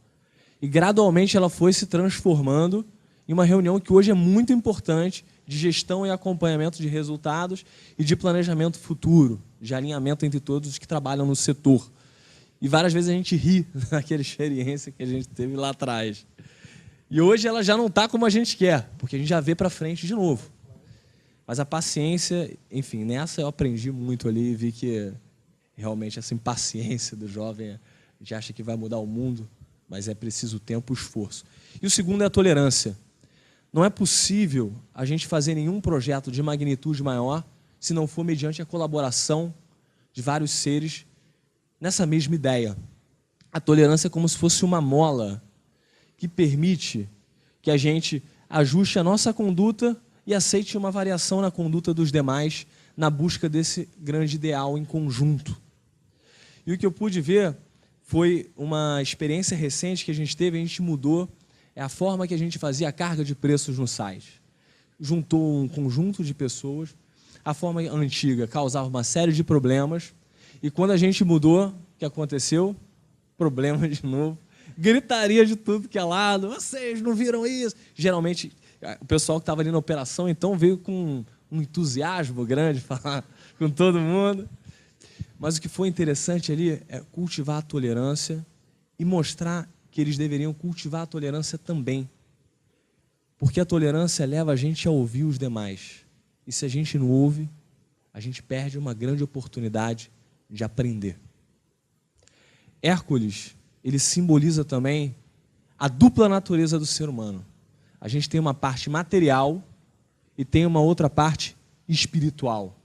Speaker 5: E gradualmente ela foi se transformando em uma reunião que hoje é muito importante, de gestão e acompanhamento de resultados e de planejamento futuro, de alinhamento entre todos os que trabalham no setor. E várias vezes a gente ri daquela experiência que a gente teve lá atrás. E hoje ela já não está como a gente quer, porque a gente já vê para frente de novo. Mas a paciência, enfim, nessa eu aprendi muito ali e vi que realmente essa impaciência do jovem, a gente acha que vai mudar o mundo, mas é preciso tempo e esforço. E o segundo é a tolerância. Não é possível a gente fazer nenhum projeto de magnitude maior se não for mediante a colaboração de vários seres nessa mesma ideia. A tolerância é como se fosse uma mola que permite que a gente ajuste a nossa conduta e aceite uma variação na conduta dos demais na busca desse grande ideal em conjunto. E o que eu pude ver foi uma experiência recente que a gente teve, a gente mudou a forma que a gente fazia a carga de preços no site. Juntou um conjunto de pessoas, a forma antiga causava uma série de problemas, e quando a gente mudou, o que aconteceu? Problema de novo. Gritaria de tudo que é lado, vocês não viram isso? Geralmente, o pessoal que estava ali na operação, então, veio com um entusiasmo grande, falar com todo mundo. Mas o que foi interessante ali é cultivar a tolerância e mostrar que eles deveriam cultivar a tolerância também. Porque a tolerância leva a gente a ouvir os demais. E se a gente não ouve, a gente perde uma grande oportunidade de aprender. Hércules, ele simboliza também a dupla natureza do ser humano. A gente tem uma parte material e tem uma outra parte espiritual.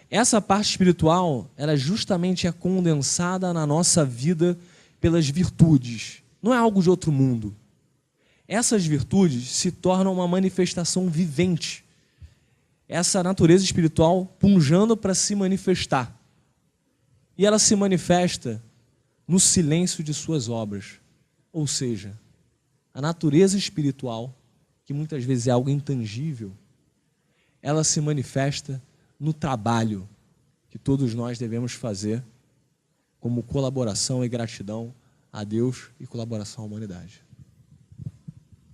Speaker 5: Essa parte espiritual, ela justamente é condensada na nossa vida pelas virtudes. Não é algo de outro mundo. Essas virtudes se tornam uma manifestação vivente. Essa natureza espiritual punjando para se manifestar. E ela se manifesta no silêncio de suas obras. Ou seja, a natureza espiritual, que muitas vezes é algo intangível, ela se manifesta no trabalho que todos nós devemos fazer como colaboração e gratidão a Deus e colaboração à humanidade.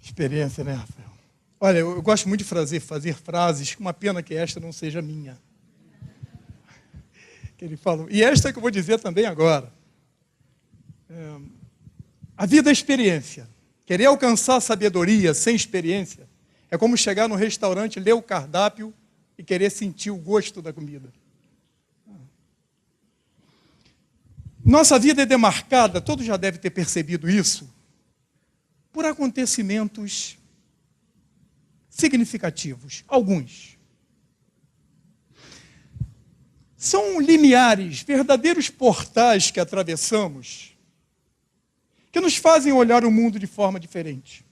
Speaker 2: Experiência, né, Rafael? Olha, eu gosto muito de fazer frases, uma pena que esta não seja minha. Que ele falou. E esta que eu vou dizer também agora. A vida é experiência. Querer alcançar a sabedoria sem experiência é como chegar no restaurante, ler o cardápio e querer sentir o gosto da comida. Nossa vida é demarcada, todos já devem ter percebido isso, por acontecimentos significativos, alguns. São limiares, verdadeiros portais que atravessamos, que nos fazem olhar o mundo de forma diferente.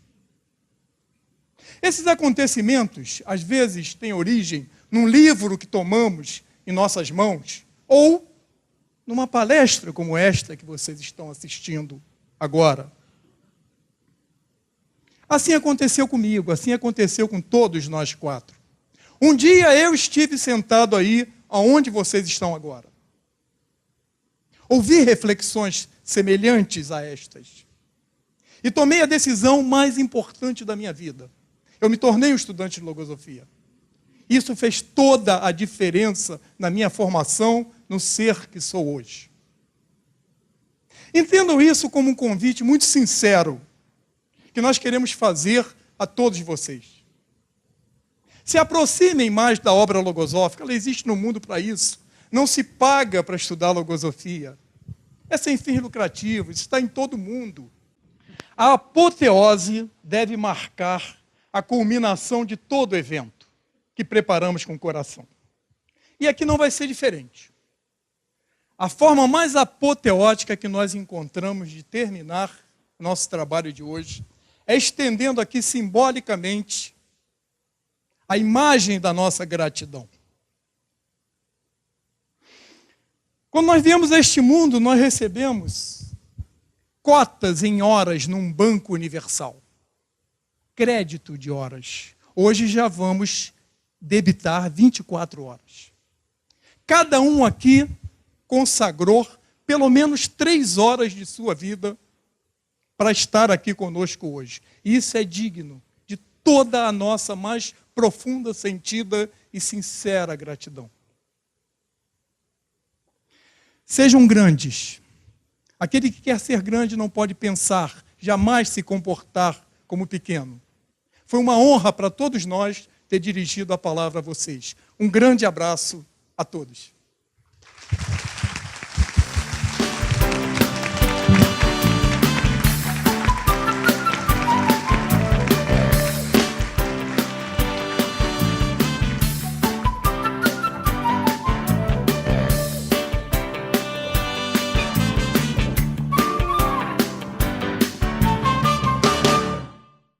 Speaker 2: Esses acontecimentos, às vezes, têm origem num livro que tomamos em nossas mãos, ou numa palestra como esta que vocês estão assistindo agora. Assim aconteceu comigo, assim aconteceu com todos nós quatro. Um dia eu estive sentado aí, aonde vocês estão agora. Ouvi reflexões semelhantes a estas. E tomei a decisão mais importante da minha vida. Eu me tornei um estudante de logosofia. Isso fez toda a diferença na minha formação, no ser que sou hoje. Entendam isso como um convite muito sincero que nós queremos fazer a todos vocês. Se aproximem mais da obra logosófica, ela existe no mundo para isso. Não se paga para estudar logosofia. É sem fins lucrativos, isso está em todo mundo. A apoteose deve marcar a culminação de todo o evento que preparamos com o coração. E aqui não vai ser diferente. A forma mais apoteótica que nós encontramos de terminar nosso trabalho de hoje é estendendo aqui simbolicamente a imagem da nossa gratidão. Quando nós viemos a este mundo, nós recebemos cotas em horas num banco universal. Crédito de horas. Hoje já vamos debitar 24 horas. Cada um aqui consagrou pelo menos 3 horas de sua vida para estar aqui conosco hoje. Isso é digno de toda a nossa mais profunda, sentida e sincera gratidão. Sejam grandes. Aquele que quer ser grande não pode pensar, jamais se comportar como pequeno. Foi uma honra para todos nós ter dirigido a palavra a vocês. Um grande abraço a todos.